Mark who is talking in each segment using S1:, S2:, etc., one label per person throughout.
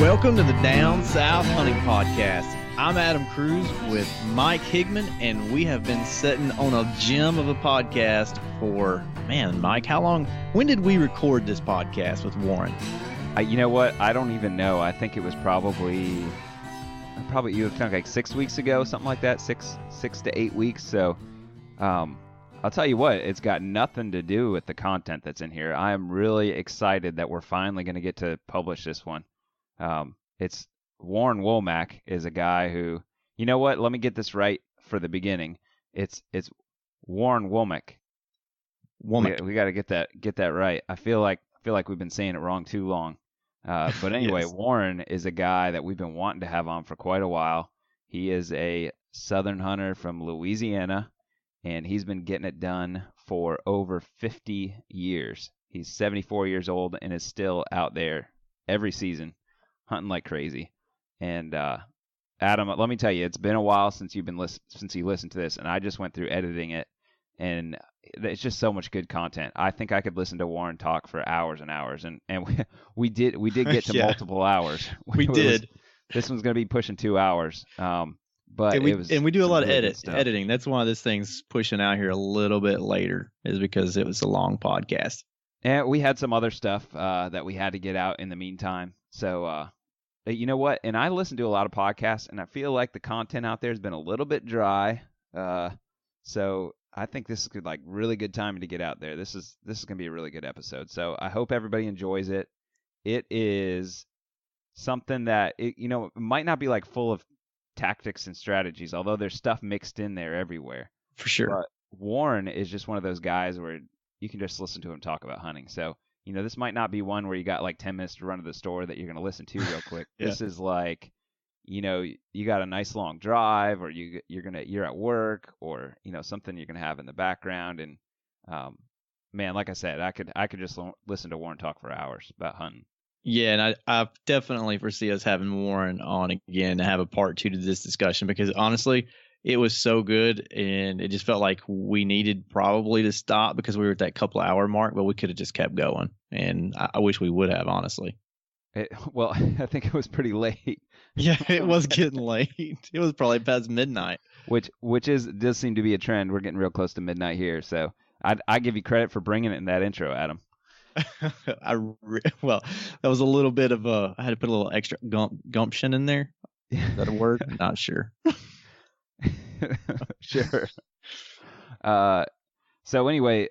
S1: Welcome to the Down South Hunting Podcast. I'm Adam Cruz with Mike Higman, and we have been sitting on a gem of a podcast for, man, Mike, how long? When did we record this podcast with Warren?
S2: You know what? I don't even know. I think it was probably you would think like 6 weeks ago, something like that, six to 8 weeks. So, I'll tell you what, it's got nothing to do with the content that's in here. I am really excited that we're finally going to get to publish this one. It's Warren Womack is a guy who, you know what? Let me get this right for the beginning. It's Warren Womack. We got to get that right. I feel like we've been saying it wrong too long. But anyway,
S1: Yes.
S2: Warren is a guy that we've been wanting to have on for quite a while. He is a southern hunter from Louisiana, and he's been getting it done for over 50 years. He's 74 years old and is still out there every season hunting like crazy. And Adam, let me tell you, it's been a while since you listened to this, and I just went through editing it, and it's just so much good content. I think I could listen to Warren talk for hours and hours, and we did get to
S1: Yeah.
S2: multiple hours.
S1: We did.
S2: This one's going to be pushing 2 hours. But
S1: And we do a
S2: some
S1: lot of
S2: really good stuff.
S1: editing. That's one of those things pushing out here a little bit later is because it was a long podcast.
S2: And we had some other stuff that we had to get out in the meantime. So, you know what? And I listen to a lot of podcasts, and I feel like the content out there has been a little bit dry. So I think this is really good time to get out there. This is going to be a really good episode. So I hope everybody enjoys it. It is something that it might not be like full of tactics and strategies, although there's stuff mixed in there everywhere.
S1: For sure.
S2: But Warren is just one of those guys where you can just listen to him talk about hunting. So, this might not be one where you got like 10 minutes to run to the store that you're going to listen to real quick.
S1: Yeah.
S2: This is like, you got a nice long drive, or you're at work, or, something you're going to have in the background. And, man, like I said, I could just listen to Warren talk for hours about hunting.
S1: Yeah, and I definitely foresee us having Warren on again to have a part 2 to this discussion because honestly, it was so good and it just felt like we needed probably to stop because we were at that couple hour mark, but we could have just kept going. And I wish we would have, honestly.
S2: Well, I think it was pretty late.
S1: Yeah, it was getting late. It was probably past midnight.
S2: Which does seem to be a trend. We're getting real close to midnight here, so I give you credit for bringing it in that intro, Adam.
S1: Well, that was a little bit of I had to put a little extra gumption in there. Is that a word? Not sure.
S2: Sure. So anyway,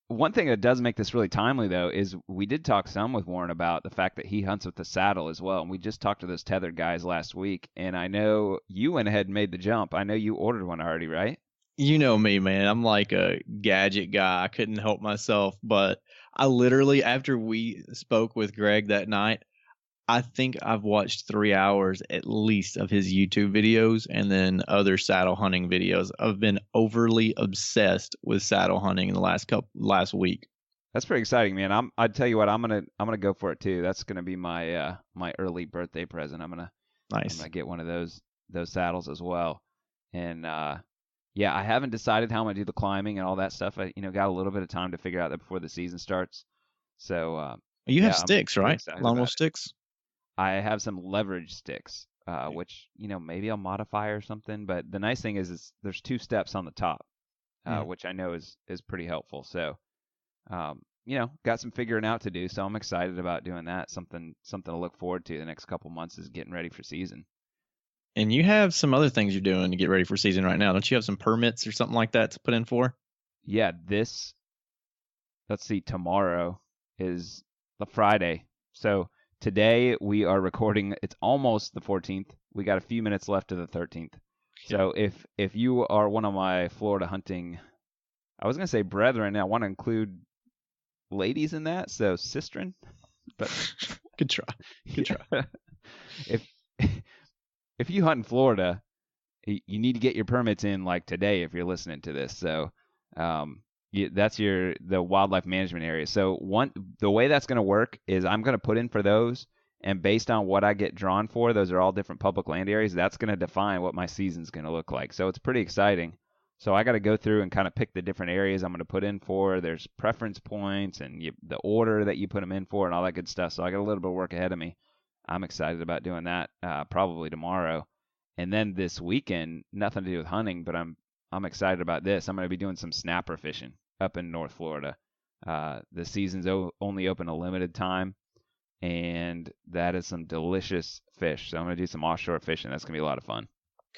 S2: one thing that does make this really timely, though, is we did talk some with Warren about the fact that he hunts with the saddle as well. And we just talked to those tethered guys last week. And I know you went ahead and made the jump. I know you ordered one already, right?
S1: You know me, man. I'm like a gadget guy. I couldn't help myself. But I literally, after we spoke with Greg that night, I think I've watched 3 hours at least of his YouTube videos and then other saddle hunting videos. I've been overly obsessed with saddle hunting in the last week.
S2: That's pretty exciting, man. I tell you what, I'm gonna go for it too. That's gonna be my my early birthday present. I'm gonna get one of those saddles as well. And yeah, I haven't decided how I'm gonna do the climbing and all that stuff. I got a little bit of time to figure out that before the season starts. So
S1: you have sticks, right?
S2: Long
S1: wolf sticks.
S2: I have some leverage sticks, which maybe I'll modify or something. But the nice thing is there's 2 steps on the top, which I know is pretty helpful. So, got some figuring out to do. So I'm excited about doing that. Something to look forward to the next couple months is getting ready for season.
S1: And you have some other things you're doing to get ready for season right now. Don't you have some permits or something like that to put in for?
S2: Yeah, let's see, tomorrow is the Friday. So today we are recording. It's almost the 14th. We got a few minutes left to the 13th. So if you are one of my Florida hunting, I was going to say brethren, I want to include ladies in that. So sistren, but
S1: Good try.
S2: If you hunt in Florida, you need to get your permits in like today if you're listening to this. So that's the wildlife management area. So the way that's going to work is I'm going to put in for those, and based on what I get drawn for, those are all different public land areas. That's going to define what my season's going to look like. So it's pretty exciting. So I got to go through and kind of pick the different areas I'm going to put in for. There's preference points and the order that you put them in for and all that good stuff. So I got a little bit of work ahead of me. I'm excited about doing that probably tomorrow. And then this weekend, nothing to do with hunting, but I'm excited about this. I'm going to be doing some snapper fishing up in North Florida. The season's only open a limited time, and that is some delicious fish. So I'm going to do some offshore fishing. That's going to be a lot of fun.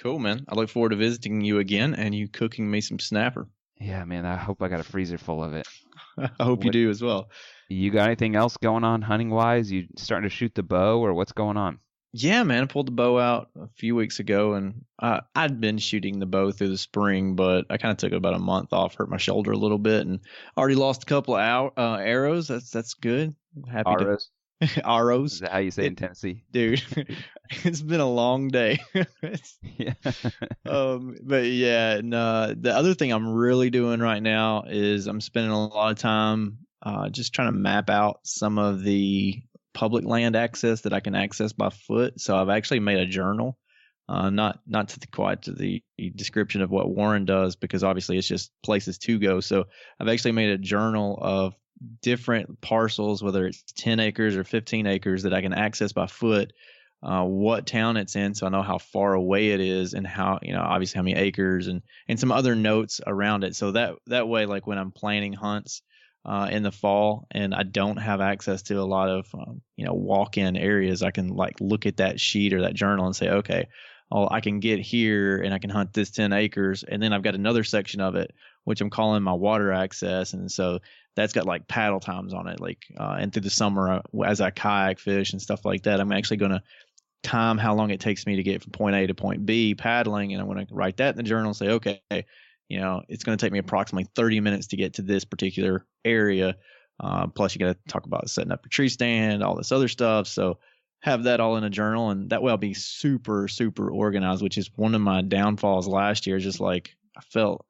S1: Cool, man. I look forward to visiting you again and you cooking me some snapper.
S2: Yeah, man. I hope I got a freezer full of it.
S1: I hope you do as well.
S2: You got anything else going on hunting wise? You starting to shoot the bow, or what's going on?
S1: Yeah, man, I pulled the bow out a few weeks ago, and I'd been shooting the bow through the spring, but I kind of took about a month off, hurt my shoulder a little bit, and already lost a couple of arrows. That's good. Happy
S2: Arrows?
S1: to arrows.
S2: Is that how you say it in Tennessee?
S1: Dude, it's been a long day.
S2: Yeah.
S1: But yeah, and the other thing I'm really doing right now is I'm spending a lot of time just trying to map out some of the public land access that I can access by foot. So I've actually made a journal, not quite to the description of what Warren does, because obviously it's just places to go. So I've actually made a journal of different parcels, whether it's 10 acres or 15 acres, that I can access by foot, what town it's in, so I know how far away it is, and how, obviously how many acres, and some other notes around it. So that way, like when I'm planning hunts in the fall and I don't have access to a lot of walk-in areas, I can like look at that sheet or that journal and say, okay, I can get here and I can hunt this 10 acres, and then I've got another section of it which I'm calling my water access, and so that's got like paddle times on it, like and through the summer as I kayak fish and stuff like that, I'm actually going to time how long it takes me to get from point A to point B paddling, and I'm going to write that in the journal and say, okay, it's going to take me approximately 30 minutes to get to this particular area. Plus, you got to talk about setting up your tree stand, all this other stuff. So have that all in a journal, and that way I'll be super, super organized, which is one of my downfalls last year. Just like I felt,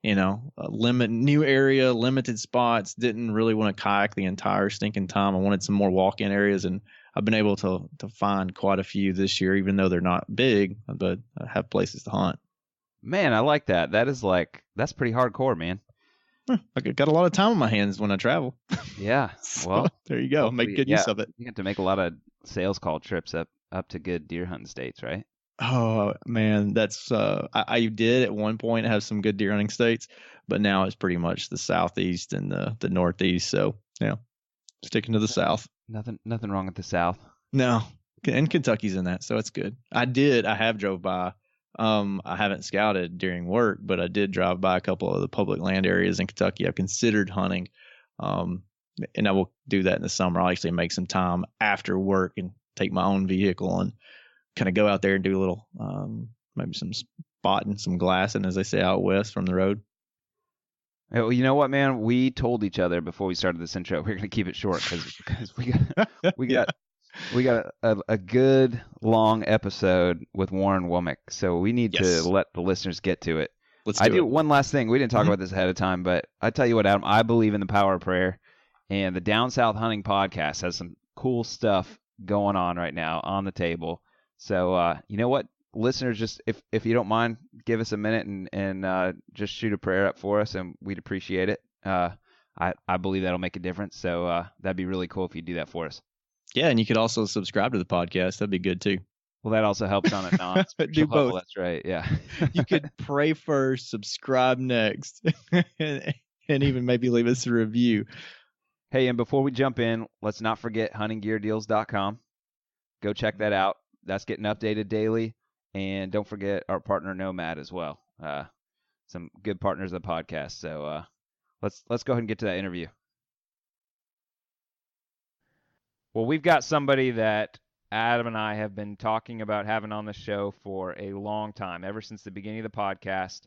S1: a new area, limited spots, didn't really want to kayak the entire stinking time. I wanted some more walk-in areas, and I've been able to find quite a few this year, even though they're not big, but I have places to hunt.
S2: Man, I like that. That's pretty hardcore, man.
S1: I got a lot of time on my hands when I travel.
S2: Yeah.
S1: So,
S2: Well,
S1: there you go. Make good use of it.
S2: You get to make a lot of sales call trips up to good deer hunting states, right?
S1: Oh man, that's I did at one point have some good deer hunting states, but now it's pretty much the southeast and the northeast. So yeah, sticking to the south.
S2: Nothing wrong with the South.
S1: No, and Kentucky's in that, so it's good. I have drove by. I haven't scouted during work, but I did drive by a couple of the public land areas in Kentucky I've considered hunting. And I will do that in the summer. I'll actually make some time after work and take my own vehicle and kind of go out there and do a little, maybe some spotting, some glassing, as they say out west from the road.
S2: Well, you know what, man? We told each other before we started this intro we're gonna keep it short because we got a good long episode with Warren Womack, so we need to let the listeners get to it.
S1: Let's do it.
S2: One last thing. We didn't talk about this ahead of time, but I tell you what, Adam, I believe in the power of prayer, and the Down South Hunting Podcast has some cool stuff going on right now on the table. So you know what, listeners, just if you don't mind, give us a minute and just shoot a prayer up for us, and we'd appreciate it. I believe that'll make a difference. So that'd be really cool if you do that for us.
S1: Yeah, and you could also subscribe to the podcast. That'd be good too.
S2: Well, that also helps on a
S1: do both.
S2: That's right. Yeah.
S1: You could pray first, subscribe next, and even maybe leave us a review.
S2: Hey, and before we jump in, let's not forget huntinggeardeals.com. Go check that out. That's getting updated daily. And don't forget our partner Nomad as well. Some good partners of the podcast. So let's go ahead and get to that interview. Well, we've got somebody that Adam and I have been talking about having on the show for a long time, ever since the beginning of the podcast.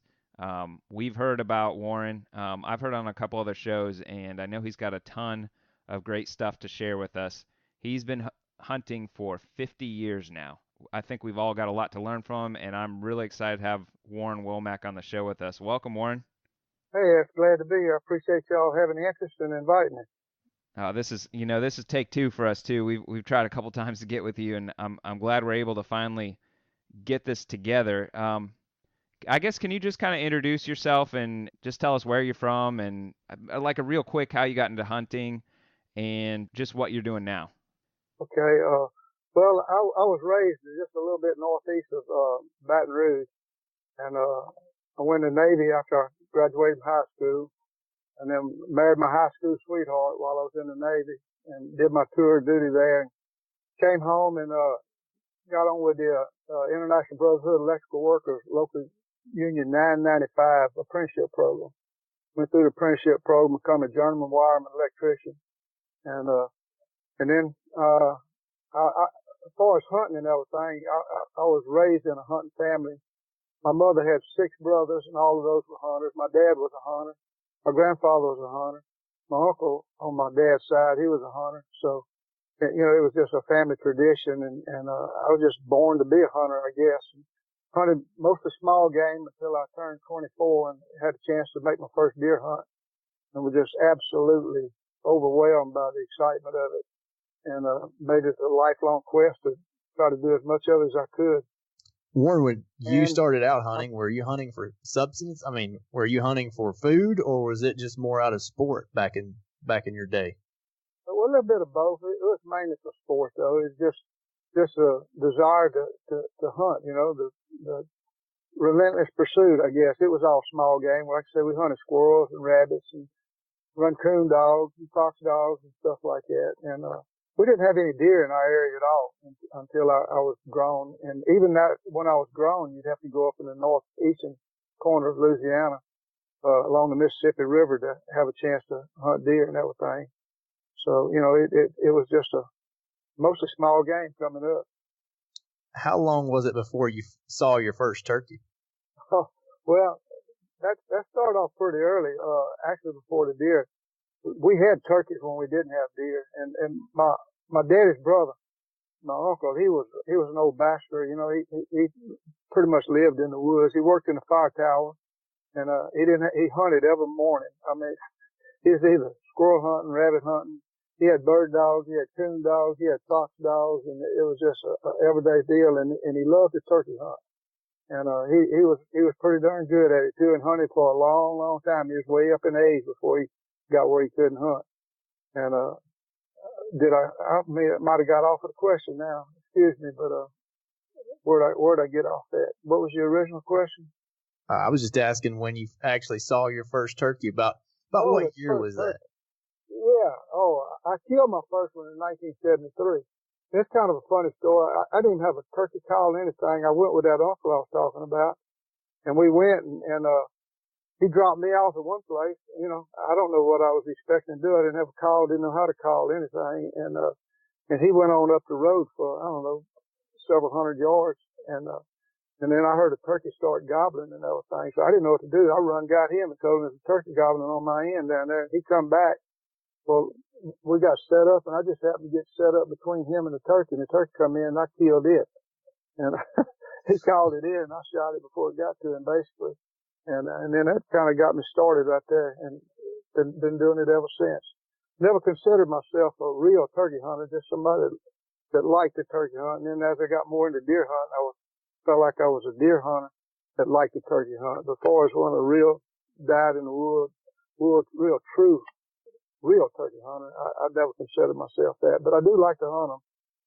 S2: We've heard about Warren. I've heard on a couple other shows, and I know he's got a ton of great stuff to share with us. He's been hunting for 50 years now. I think we've all got a lot to learn from him, and I'm really excited to have Warren Womack on the show with us. Welcome, Warren.
S3: Hey, I'm glad to be here. I appreciate y'all having the interest in inviting me.
S2: This is take two for us too. We've tried a couple times to get with you, and I'm glad we're able to finally get this together. I guess, can you just kind of introduce yourself and just tell us where you're from, and like a real quick how you got into hunting and just what you're doing now?
S3: Okay. Well, I was raised just a little bit northeast of Baton Rouge, and I went in the Navy after I graduated from high school, and then married my high school sweetheart while I was in the Navy, and did my tour of duty there, and came home and got on with the International Brotherhood of Electrical Workers Local Union 995 apprenticeship program. Went through the apprenticeship program, become a journeyman wireman electrician, and then as far as hunting and everything, I was raised in a hunting family. My mother had 6 brothers, and all of those were hunters. My dad was a hunter. My grandfather was a hunter. My uncle on my dad's side, he was a hunter. So, you know, it was just a family tradition, and I was just born to be a hunter, I guess. And hunted mostly small game until I turned 24 and had a chance to make my first deer hunt, and was just absolutely overwhelmed by the excitement of it, and made it a lifelong quest to try to do as much of it as I could.
S4: Warren, when you started out hunting, were you hunting for subsistence? I mean, were you hunting for food, or was it just more out of sport back in your day?
S3: Well, a little bit of both. It was mainly for sport, though. It's just a desire to hunt. You know, the relentless pursuit. I guess it was all small game. Like I said, we hunted squirrels and rabbits and run coon dogs and fox dogs and stuff like that. And we didn't have any deer in our area at all until I was grown. And even that, when I was grown, you'd have to go up in the northeastern corner of Louisiana, along the Mississippi River to have a chance to hunt deer and everything. So, you know, it was just a mostly small game coming up.
S4: How long was it before you saw your first turkey?
S3: Oh, well, that started off pretty early, actually before the deer. We had turkeys when we didn't have deer, and my daddy's brother, my uncle, he was an old bachelor. You know, he pretty much lived in the woods. He worked in the fire tower, and he hunted every morning. I mean, he was either squirrel hunting, rabbit hunting. He had bird dogs, he had coon dogs, he had fox dogs, and it was just a everyday deal. And he loved the turkey hunt, and he was pretty darn good at it too, and hunted for a long time. He was way up in age before he got where he couldn't hunt. And I might have got off of the question now. Excuse me, but where'd I get off at? What was your original question?
S4: I was just asking when you actually saw your first turkey. About what year was that?
S3: Yeah. Oh, I killed my first one in 1973. It's kind of a funny story. I didn't even have a turkey call or anything. I went with that uncle I was talking about, and we went and he dropped me off at one place. You know, I don't know what I was expecting to do. I didn't have a call, didn't know how to call anything. And he went on up the road for, I don't know, several hundred yards. And then I heard a turkey start gobbling and everything. So I didn't know what to do. I got him and told him there's a turkey gobbling on my end down there. He come back. Well, we got set up, and I just happened to get set up between him and the turkey. And the turkey come in, and I killed it. And he called it in, and I shot it before it got to him, basically. And then that kind of got me started right there, and been doing it ever since. Never considered myself a real turkey hunter, just somebody that liked the turkey hunt. And then as I got more into deer hunting, I felt like I was a deer hunter that liked the turkey hunt. But as far as one of the real died in the wood, real true, real turkey hunter, I never considered myself that. But I do like to hunt them.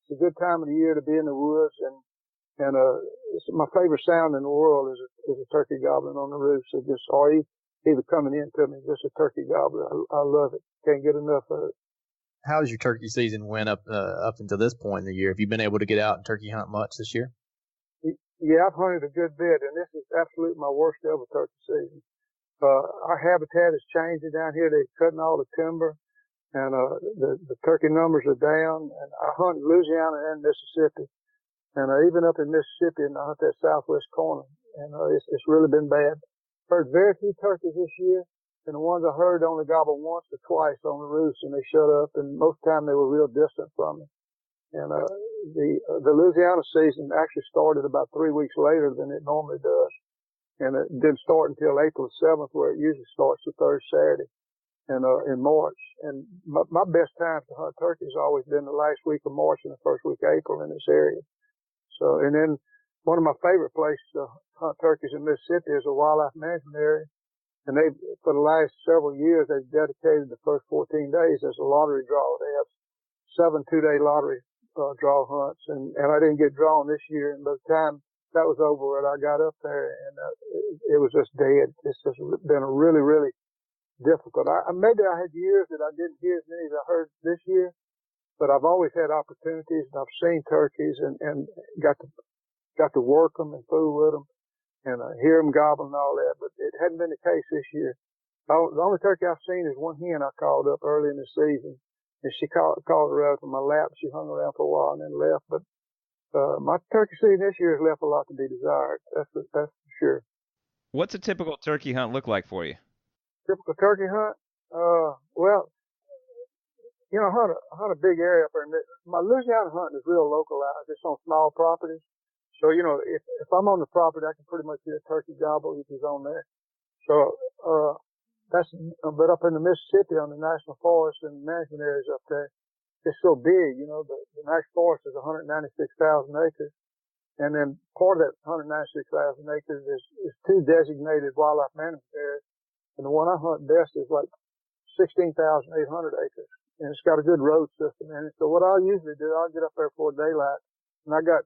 S3: It's a good time of the year to be in the woods, and it's my favorite sound in the world is a turkey gobbling on the roof. So or either coming into me, just a turkey gobbler. I love it. Can't get enough of it.
S4: How's your turkey season went up until this point in the year? Have you been able to get out and turkey hunt much this year?
S3: Yeah, I've hunted a good bit, and this is absolutely my worst ever turkey season. Our habitat is changing down here. They're cutting all the timber, and the turkey numbers are down. And I hunt in Louisiana and Mississippi. And even up in Mississippi, and I hunt that southwest corner, and it's really been bad. Heard very few turkeys this year, and the ones I heard only gobbled once or twice on the roost, and they shut up. And most of the time they were real distant from me. And the Louisiana season actually started about 3 weeks later than it normally does, and it didn't start until April 7th, where it usually starts the third Saturday, and in March. And my best time to hunt turkeys has always been the last week of March and the first week of April in this area. So, and then one of my favorite places to hunt turkeys in Mississippi is a wildlife management area. And for the last several years, they've dedicated the first 14 days as a lottery draw. They have 7 two-day lottery draw hunts, and I didn't get drawn this year. And by the time that was over, and I got up there, and it was just dead. It's just been a really, really difficult. Maybe I had years that I didn't hear as many as I heard this year, but I've always had opportunities, and I've seen turkeys, and got to work them and fool with them, and hear them gobble and all that. But it hadn't been the case this year. The only turkey I've seen is one hen I called up early in the season, and she called her out to my lap. She hung around for a while and then left. But my turkey season this year has left a lot to be desired. That's for sure.
S2: What's a typical turkey hunt look like for you?
S3: Typical turkey hunt? Well, I hunt a big area up there. My Louisiana hunting is real localized. It's on small properties. So, if I'm on the property, I can pretty much hear a turkey gobble if he's on there. So, but up in the Mississippi on the National Forest and management areas up there, it's so big, the National Forest is 196,000 acres. And then part of that 196,000 acres is 2 designated wildlife management areas. And the one I hunt best is like 16,800 acres. And it's got a good road system in it. So what I'll usually do, I'll get up there before daylight. And I got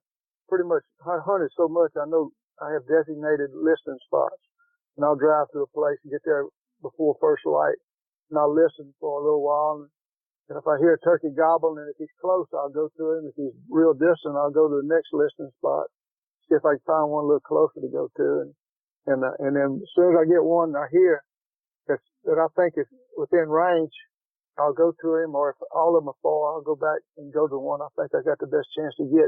S3: pretty much hunted so much, I know I have designated listening spots. And I'll drive to a place and get there before first light. And I'll listen for a little while. And if I hear a turkey gobble, and if he's close, I'll go to him. If he's real distant, I'll go to the next listening spot, see if I can find one a little closer to go to. And then as soon as I get one I hear that I think is within range, I'll go to him. Or if all of them are far, I'll go back and go to one I think I got the best chance to get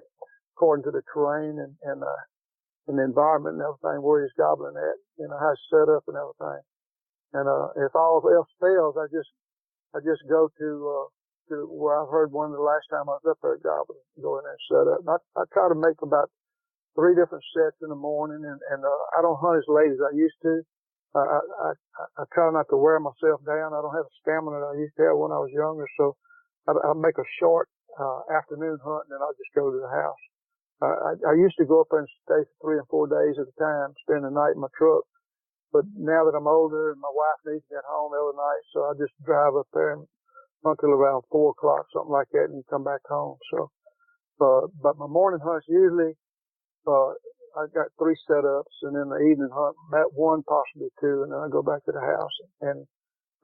S3: according to the terrain and the environment and everything, where he's gobbling at, how it's set up and everything. And if all else fails, I just go to where I heard one the last time I was up there gobbling, go in there and set up. And I try to make about 3 different sets in the morning, and I don't hunt as late as I used to. I try not to wear myself down. I don't have the stamina that I used to have when I was younger, so I make a short afternoon hunt, and then I'll just go to the house. I used to go up there and stay for 3 and 4 days at a time, spend the night in my truck. But now that I'm older and my wife needs me at home every night, so I just drive up there and until around 4 o'clock, something like that, and come back home. So, but my morning hunts usually, I got 3 setups, and then the evening hunt, 1, possibly 2, and then I go back to the house. And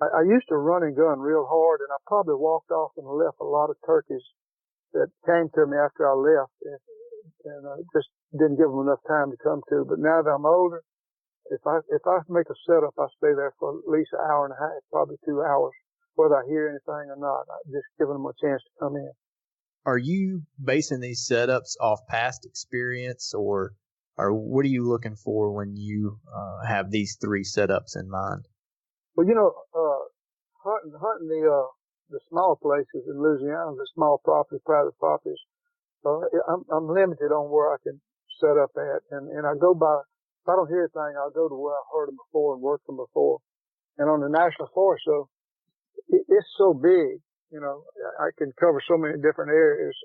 S3: I used to run and gun real hard, and I probably walked off and left a lot of turkeys that came to me after I left, and I just didn't give them enough time to come to. But now that I'm older, if I make a setup, I stay there for at least an hour and a half, probably 2 hours, whether I hear anything or not. I'm just giving them a chance to come in.
S4: Are you basing these setups off past experience, or what are you looking for when you have these 3 setups in mind?
S3: Well, hunting the small places in Louisiana, the small properties, private properties, I'm limited on where I can set up at, and I go by. If I don't hear anything, I'll go to where I've heard them before and worked them before. And on the National Forest, so it's so big, I can cover so many different areas.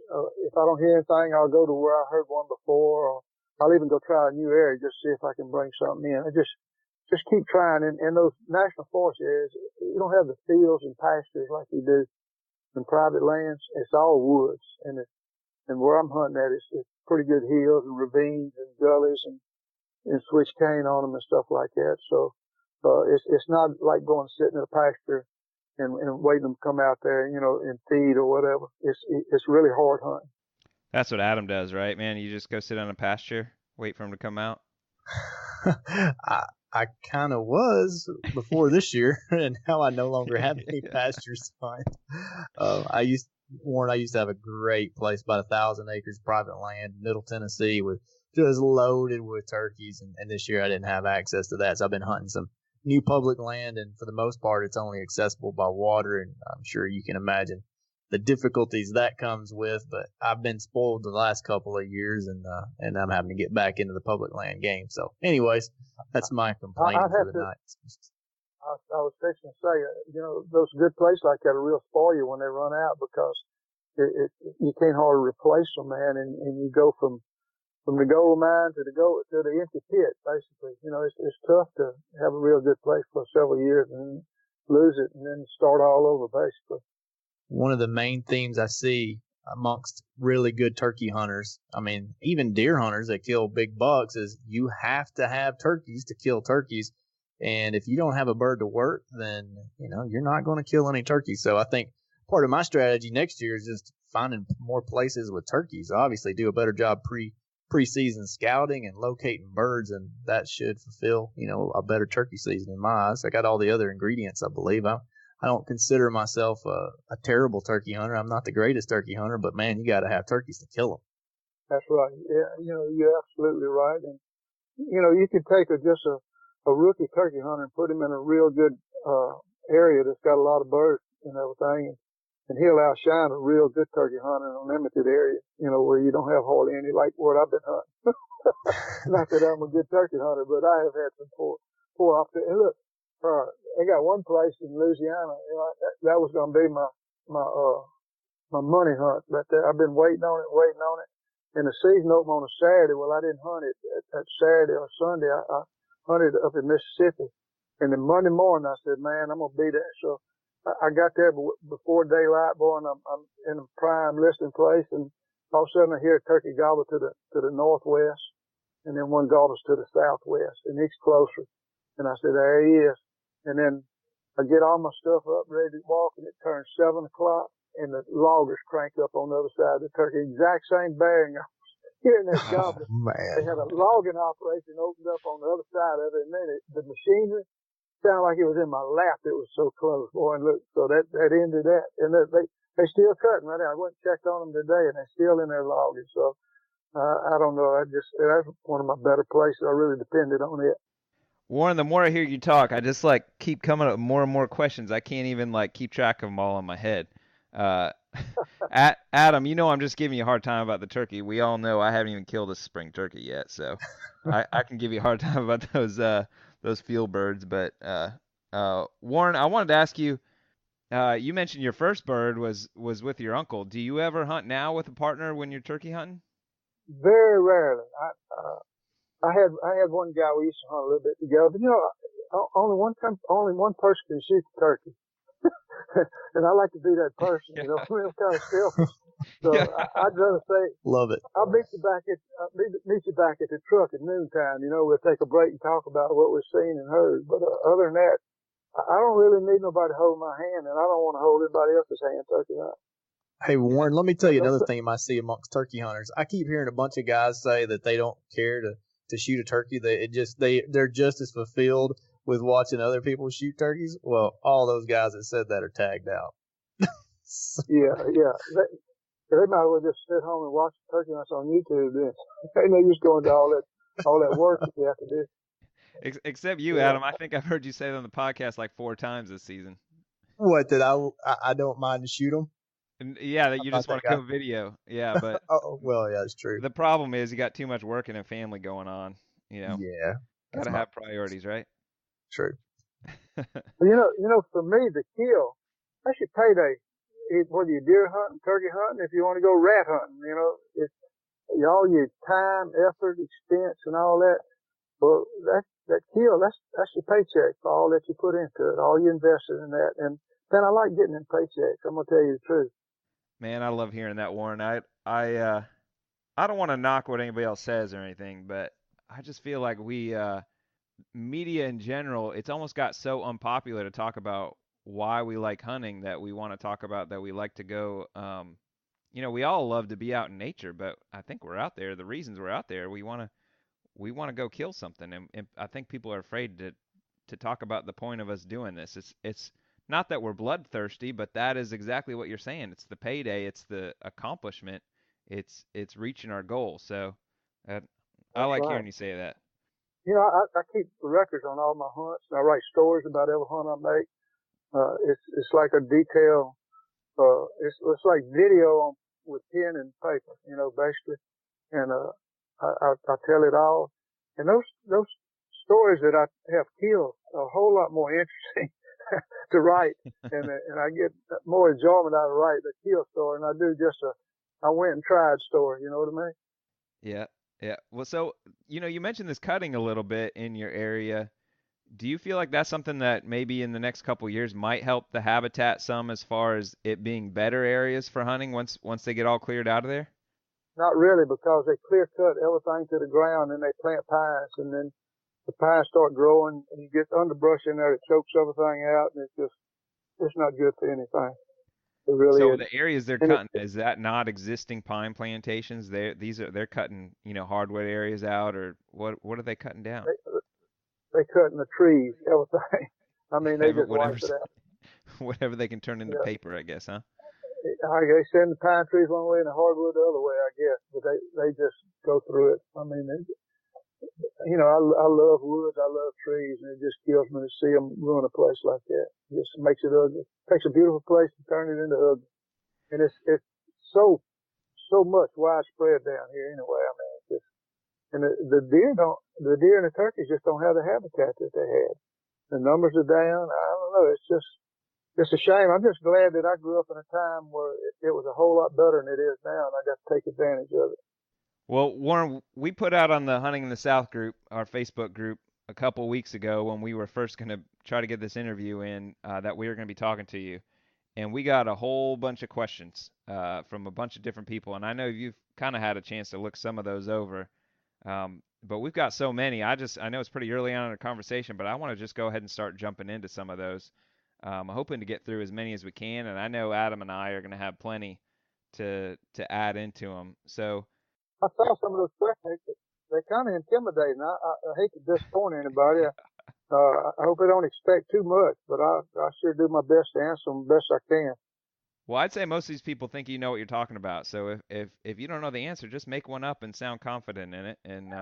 S3: If I don't hear anything, I'll go to where I heard one before, or I'll even go try a new area just to see if I can bring something in. I just keep trying. In those National Forest areas, you don't have the fields and pastures like you do in private lands. It's all woods, and where I'm hunting at, it's pretty good hills and ravines and gullies and switch cane on them and stuff like that. So, it's not like going sitting in a pasture and waiting them to come out there, and feed or whatever. It's really hard hunting.
S2: That's what Adam does, right, man? You just go sit on a pasture, wait for him to come out.
S4: I kind of was before this year, and now I no longer have any pastures to hunt. I used to have a great place, about 1,000 acres private land, Middle Tennessee, with just loaded with turkeys, and this year I didn't have access to that, so I've been hunting some new public land, and for the most part it's only accessible by water, and I'm sure you can imagine the difficulties that comes with, but I've been spoiled the last couple of years, and I'm having to get back into the public land game. So anyways, that's my complaint for the night.
S3: I was fixing to say, those good places like that are real spoil you when they run out, because you can't hardly replace them, man, and you go from the gold mine to the empty pit, basically. It's tough to have a real good place for several years and lose it and then start all over, basically.
S4: One of the main themes I see amongst really good turkey hunters, I mean, even deer hunters that kill big bucks, is you have to have turkeys to kill turkeys. And if you don't have a bird to work, then, you're not going to kill any turkeys. So I think part of my strategy next year is just finding more places with turkeys. Obviously, do a better job preseason scouting and locating birds, and that should fulfill, a better turkey season in my eyes. I got all the other ingredients, I believe. I don't consider myself a terrible turkey hunter. I'm not the greatest turkey hunter, but man, you got to have turkeys to kill them.
S3: That's right. Yeah, you're absolutely right. And you can take just a rookie turkey hunter and put him in a real good area that's got a lot of birds and everything, and he'll outshine a real good turkey hunter in a limited area, where you don't have hardly any, like what I've been hunting. Not that I'm a good turkey hunter, but I have had some poor opportunities. And look, I got one place in Louisiana, that was going to be my money hunt right there. I've been waiting on it. And the season opened on a Saturday. Well, I didn't hunt it that Saturday or Sunday. I hunted up in Mississippi. And then Monday morning, I said, man, I'm going to be there. So I got there before daylight, boy, and I'm in a prime listening place, and all of a sudden I hear a turkey gobble to the northwest, and then one gobbles to the southwest, and he's closer. And I said, there he is. And then I get all my stuff up, ready to walk, and it turns 7 o'clock, and the loggers crank up on the other side of the turkey, exact same bearing. I was hearing that gobble.
S4: Man.
S3: They had a logging operation opened up on the other side of it, and then the machinery sounded like it was in my lap. It was so close, boy. And look, so that ended that. And they still cutting right now. I went and checked on them today, and they're still in their logging. So I don't know. That's one of my better places. I really depended on it.
S2: Warren, the more I hear you talk, I just keep coming up with more and more questions. I can't even keep track of them all in my head. Adam, I'm just giving you a hard time about the turkey. We all know I haven't even killed a spring turkey yet, so I can give you a hard time about those field birds. But Warren, I wanted to ask you. You mentioned your first bird was with your uncle. Do you ever hunt now with a partner when you're turkey hunting?
S3: Very rarely. I had one guy we used to hunt a little bit together, but only one person can shoot the turkey. And I like to be that person, real kind of selfish. So yeah. I'd rather say,
S4: love it.
S3: I'll meet you back at the truck at noontime. We'll take a break and talk about what we've seen and heard. But other than that, I don't really need nobody to hold my hand, and I don't want to hold anybody else's hand turkey hunt.
S4: Hey, Warren, let me tell you another thing I see amongst turkey hunters. I keep hearing a bunch of guys say that they don't care to shoot a turkey. They're just as fulfilled with watching other people shoot turkeys. Well, all those guys that said that are tagged out.
S3: Yeah. They might as well just sit home and watch turkey hunts on YouTube then. They're just going to all that work that they have to do.
S2: Except you, Adam. I think I've heard you say that on the podcast 4 times this season.
S4: What, that I don't mind to shoot them?
S2: Yeah, that you just want to go video. Yeah, but
S4: well, yeah, it's true.
S2: The problem is you got too much work and a family going on.
S4: Yeah,
S2: gotta have priorities, right?
S4: True.
S3: For me, the kill, that's your payday. Whether you're deer hunting, turkey hunting, if you want to go rat hunting, it's all your time, effort, expense, and all that. Well, that kill, that's your paycheck for all that you put into it, all you invested in that. And then I like getting them paychecks. I'm gonna tell you the truth.
S2: Man, I love hearing that, Warren. I don't want to knock what anybody else says or anything, but I just feel like we media in general, it's almost got so unpopular to talk about why we like hunting that we want to talk about that we like to go. We all love to be out in nature, but I think we're out there. The reasons we're out there, we want to go kill something, and I think people are afraid to talk about the point of us doing this. It's not that we're bloodthirsty, but that is exactly what you're saying. It's the payday, it's the accomplishment, it's reaching our goal. So I like hearing you say that.
S3: I keep records on all my hunts, and I write stories about every hunt I make. It's like a detail. It's like video with pen and paper, basically. And I tell it all. And those stories that I have killed are a whole lot more interesting to write, and I get more enjoyment out of writing a kill story than I do just I went and tried story. You know what I mean?
S2: Yeah. Well, so you mentioned this cutting a little bit in your area. Do you feel like that's something that maybe in the next couple years might help the habitat some as far as it being better areas for hunting once they get all cleared out of there?
S3: Not really, because they clear cut everything to the ground and they plant pines, and then the pines start growing and you get underbrush in there that chokes everything out, and it's not good for anything. It really
S2: So
S3: is.
S2: the areas they're
S3: And
S2: cutting, is that not existing pine plantations? They're cutting, hardwood areas out, or what are they cutting down?
S3: they cutting the trees, everything. I mean, they
S2: Whatever
S3: just wipe
S2: whatever
S3: it out.
S2: whatever they can turn into
S3: Yeah.
S2: paper, I guess, huh?
S3: They send the pine trees one way and the hardwood the other way, I guess. But they just go through it. I mean, I love woods. I love trees, and it just kills me to see them ruin a place like that. It just makes it ugly. Takes a beautiful place and turn it into ugly. And it's so much widespread down here anyway. I mean, it's just, and the deer and the turkeys just don't have the habitat that they had. The numbers are down. I don't know. It's a shame. I'm just glad that I grew up in a time where it was a whole lot better than it is now, and I got to take advantage of it.
S2: Well, Warren, we put out on the Hunting in the South group, our Facebook group, a couple weeks ago when we were first going to try to get this interview in, that we were going to be talking to you. And we got a whole bunch of questions from a bunch of different people. And I know you've kind of had a chance to look some of those over. But we've got so many. I know it's pretty early on in the conversation, but I want to just go ahead and start jumping into some of those. I'm hoping to get through as many as we can. And I know Adam and I are going to have plenty to add into them. So
S3: I saw some of those questions. They're kind of intimidating. I hate to disappoint anybody. I hope they don't expect too much, but I sure do my best to answer them the best I can.
S2: well, I'd say most of these people think you know what you're talking about. So if you don't know the answer, just make one up and sound confident in it, and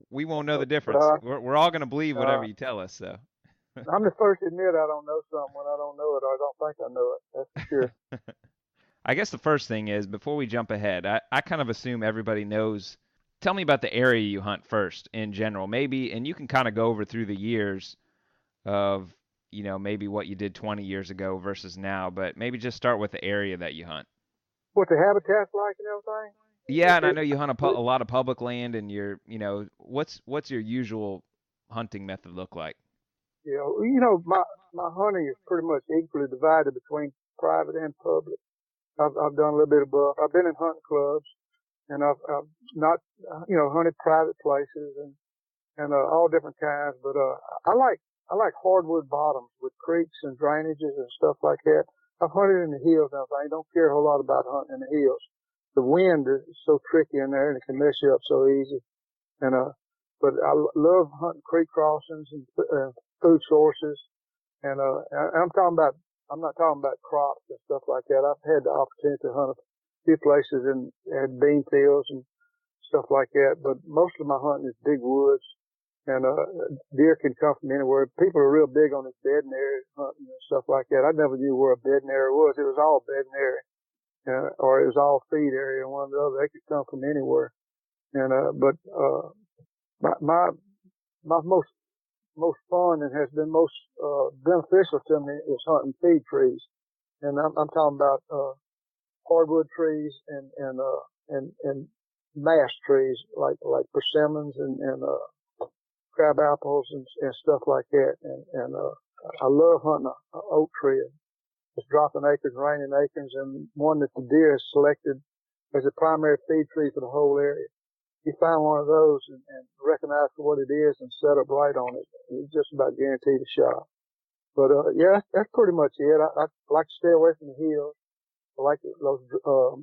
S2: we won't know the difference.
S3: uh,
S2: We're all gonna believe whatever
S3: uh,
S2: you tell us. So
S3: I'm the first to admit I don't know something when I don't know it, or I don't think I know it. That's for sure.
S2: I guess the first thing is before we jump ahead, I kind of assume everybody knows. Tell me about the area you hunt first in general, maybe, and you can kind of go over through the years of maybe what you did 20 years ago versus now, but maybe just start with the area that you hunt.
S3: What the habitat's like and everything.
S2: Yeah, and I know you hunt a lot of public land, and what's your usual hunting method look like?
S3: Yeah, my hunting is pretty much equally divided between private and public. I've done a little bit of both. I've been in hunting clubs, and I've not hunted private places and all different kinds. But I like hardwood bottoms with creeks and drainages and stuff like that. I've hunted in the hills and I don't care a whole lot about hunting in the hills. The wind is so tricky in there and it can mess you up so easy. And but I love hunting creek crossings and food sources. And I'm not talking about crops and stuff like that. I've had the opportunity to hunt a few places and had bean fields and stuff like that. But most of my hunting is big woods. And deer can come from anywhere. People are real big on this bedding area hunting and stuff like that. I never knew where a bedding area was. It was all bedding area, or it was all feed area, one or the other. They could come from anywhere. And but my most fun and has been most beneficial to me is hunting feed trees. And I'm talking about hardwood trees and mass trees like persimmons and crab apples and stuff like that. And I love hunting an oak tree. It's dropping acres, raining acres, and one that the deer has selected as a primary feed tree for the whole area. You find one of those and recognize for what it is and set up right on it, you just about guaranteed a shot. But yeah, that's pretty much it. I like to stay away from the hills. I like those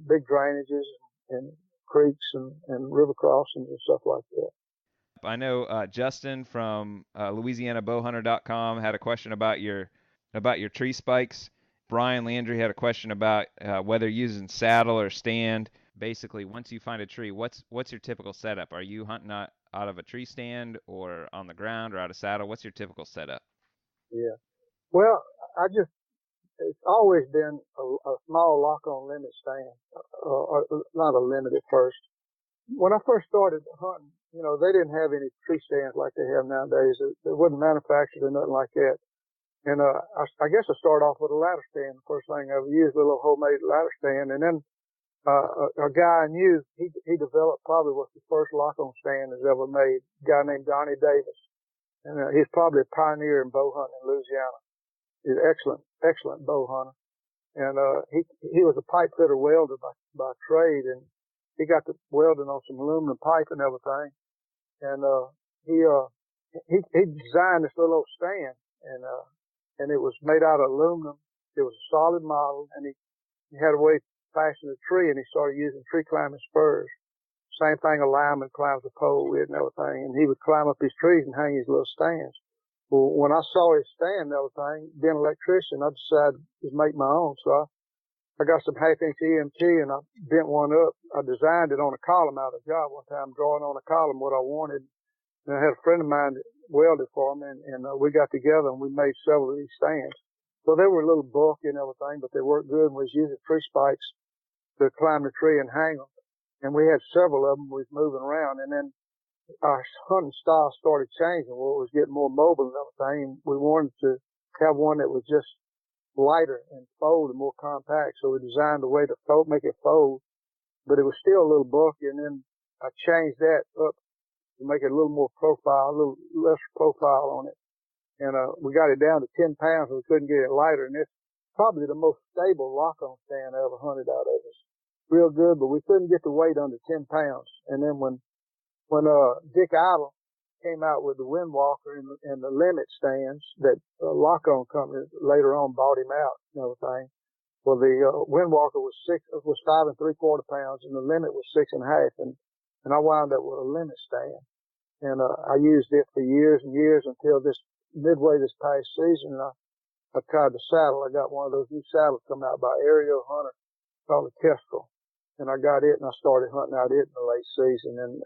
S3: big drainages and creeks and river crossings and stuff like that.
S2: I know Justin from LouisianaBowhunter.com had a question about your tree spikes. Brian Landry had a question about whether using saddle or stand. Basically, once you find a tree, what's your typical setup? Are you hunting out of a tree stand or on the ground or out of saddle? What's your typical setup?
S3: Yeah. Well, it's always been a small lock-on limit stand, or not a limit at first. When I first started hunting, they didn't have any tree stands like they have nowadays. It wasn't manufactured or nothing like that. And I guess I started off with a ladder stand. The first thing I ever used, a little homemade ladder stand. And then a guy I knew, he developed probably what the first lock-on stand is ever made. A guy named Donny Davis. And he's probably a pioneer in bow hunting in Louisiana. He's an excellent bow hunter. And he was a pipe fitter welder by trade, and he got to welding on some aluminum pipe and everything. And he designed this little old stand, and it was made out of aluminum. It was a solid model, and he had a way to fashion a tree, and he started using tree climbing spurs. Same thing a lineman climbs a pole with and everything. And he would climb up his trees and hang his little stands. Well, when I saw his stand and everything, being an electrician, I decided to make my own. So I got some half-inch EMT and I bent one up. I designed it on a column out of a job one time, drawing on a column what I wanted. And I had a friend of mine that welded for me, and we got together and we made several of these stands. So they were a little bulky and everything, but they worked good, and we was using tree spikes to climb the tree and hang them. And we had several of them we was moving around, and then our hunting style started changing. Well, it was getting more mobile and everything. We wanted to have one that was just lighter and fold and more compact. So we designed a way to make it fold, but it was still a little bulky. And then I changed that up to make it a little more profile, a little less profile on it. And we got it down to 10 pounds, and we couldn't get it lighter. And it's probably the most stable lock-on stand I ever hunted out of. It's real good, but we couldn't get the weight under 10 pounds. And then when Dick Idle came out with the Windwalker and the limit stands that lock-on company later on bought him out and everything. Well, the Windwalker was 5 3/4 pounds, and the limit was 6.5, and I wound up with a limit stand. And I used it for years and years until midway this past season, and I tried the saddle. I got one of those new saddles come out by Aerial Hunter called the Kestrel, and I got it, and I started hunting out it in the late season. And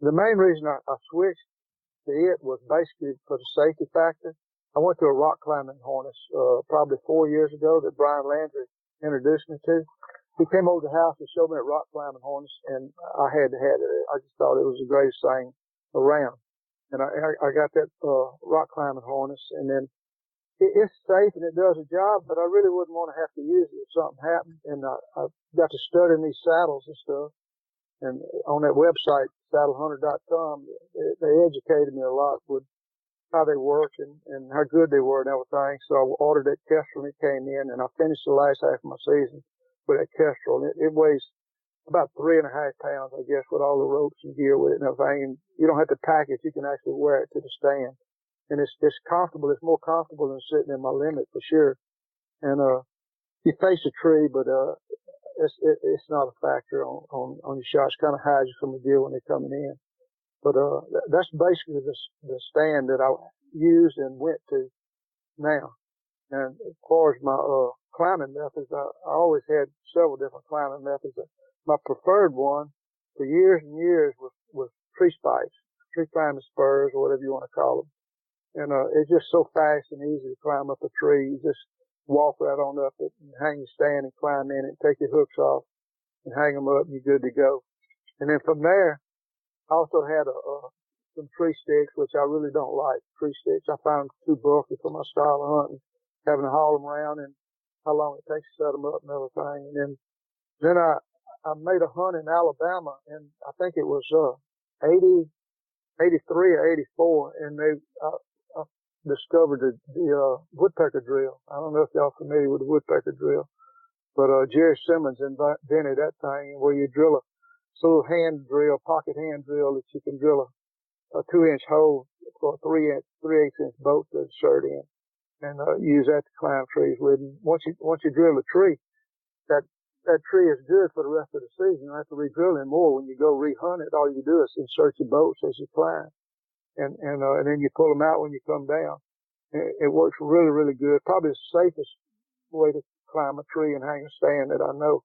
S3: the main reason I switched to it was basically for the safety factor. I went to a rock climbing harness probably 4 years ago that Brian Landry introduced me to. He came over to the house and showed me a rock climbing harness, and I had to have it. I just thought it was the greatest thing around. And I got that rock climbing harness, and then it's safe and it does a job, but I really wouldn't want to have to use it if something happened. And I got to studying these saddles and stuff. And on that website, saddlehunter.com, they educated me a lot with how they work and how good they were and everything. So I ordered that Kestrel, and it came in, and I finished the last half of my season with that Kestrel. And it weighs about 3.5 pounds, I guess, with all the ropes and gear with it and everything. And you don't have to pack it. You can actually wear it to the stand. And it's comfortable. It's more comfortable than sitting in my limit for sure. And you face a tree, but it's not a factor on your shots. Kind of hides you from the deer when they're coming in. But that's basically the stand that I used and went to now. And as far as my climbing methods, I always had several different climbing methods. My preferred one for years and years was tree spikes, tree climbing spurs, or whatever you want to call them. And it's just so fast and easy to climb up a tree. You just walk right on up it and hang your stand and climb in it, take your hooks off and hang them up, and you're good to go. And then from there, I also had some tree sticks, which I really don't like, tree sticks. I found them too bulky for my style of hunting, having to haul them around and how long it takes to set them up and everything. And then I made a hunt in Alabama, and I think it was 83 or 84, and I discovered the Woodpecker Drill. I don't know if y'all familiar with the Woodpecker Drill, but Jerry Simmons invented that thing where you drill a little hand drill, pocket hand drill that you can drill a 2-inch hole for a 3/8-inch bolt to insert in, and use that to climb trees with. And once you drill a tree, that tree is good for the rest of the season. You don't have to re-drill it more. When you go re-hunt it, all you do is insert your bolts as you climb, and then you pull them out when you come down. It works really, really good. Probably the safest way to climb a tree and hang a stand that I know.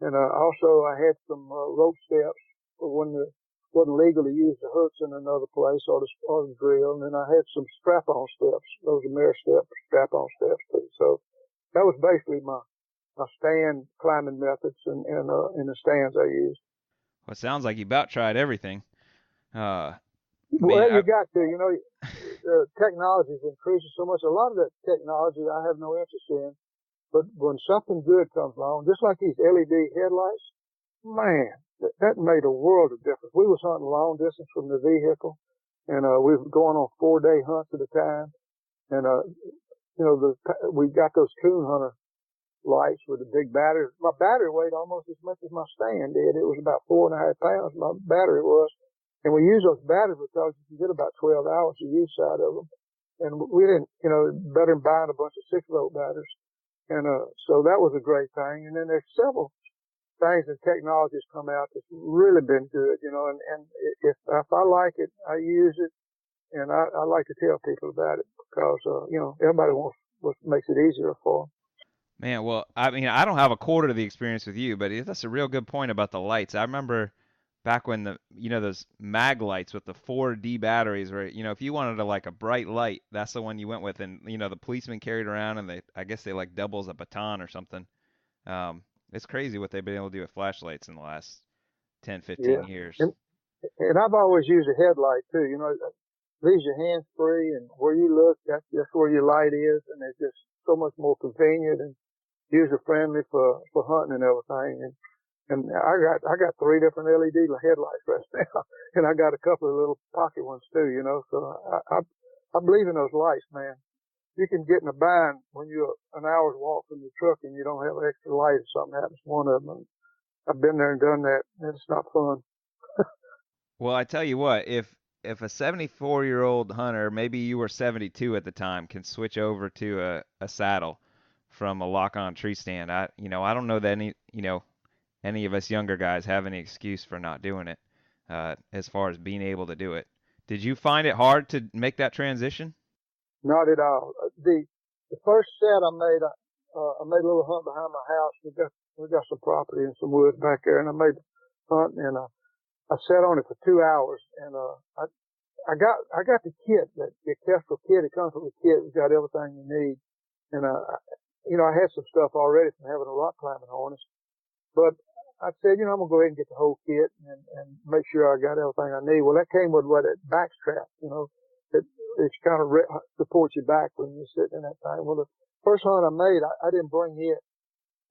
S3: And also I had some rope steps for when it wasn't legal to use the hooks in another place or the drill. And then I had some strap-on steps. Those are mare steps, strap-on steps too. So that was basically my stand climbing methods and the stands I used.
S2: Well, it sounds like you about tried everything.
S3: Well, you got to, the technology is increasing so much. A lot of that technology I have no interest in, but when something good comes along, just like these LED headlights, man, that made a world of difference. We was hunting long distance from the vehicle, and we were going on 4-day hunts at a time. And we got those coon hunter lights with the big battery. My battery weighed almost as much as my stand did. It was about 4.5 pounds. My battery was, and we use those batteries because you can get about 12 hours of use out of them. And we didn't, better than buying a bunch of 6-volt batteries. And so that was a great thing. And then there's several things and technologies come out that's really been good, and if I like it, I use it, and I like to tell people about it because, everybody wants what makes it easier for them.
S2: Man, well, I mean, I don't have a quarter of the experience with you, but that's a real good point about the lights. I remember back when those mag lights with the 4D batteries, where, if you wanted a bright light, that's the one you went with, and, the policeman carried around, and I guess they double as a baton or something. It's crazy what they've been able to do with flashlights in the last 10, 15 years.
S3: And I've always used a headlight too, leaves your hands free, and where you look, that's where your light is, and it's just so much more convenient and user friendly for hunting and everything. And I got 3 different LED headlights right now, and I got a couple of little pocket ones too, so I believe in those lights, man. You can get in a bind when you're an hour's walk from your truck and you don't have an extra light if something happens to one of them. And I've been there and done that, and it's not fun.
S2: Well, I tell you what, if a 74-year-old hunter, maybe you were 72 at the time, can switch over to a saddle from a lock-on tree stand, I don't know that any of us younger guys have any excuse for not doing it, as far as being able to do it. Did you find it hard to make that transition?
S3: Not at all. The first set I made a little hunt behind my house. We got some property and some woods back there, and I made a hunt, and I sat on it for 2 hours, and I got the kit, the Kestrel kit. It comes with a kit. It's got everything you need, and I had some stuff already from having a rock climbing harness, but I said, I'm gonna go ahead and get the whole kit and make sure I got everything I need. Well, that came with that back strap, it kind of supports your back when you're sitting in that thing. Well, the first hunt I made, I didn't bring it,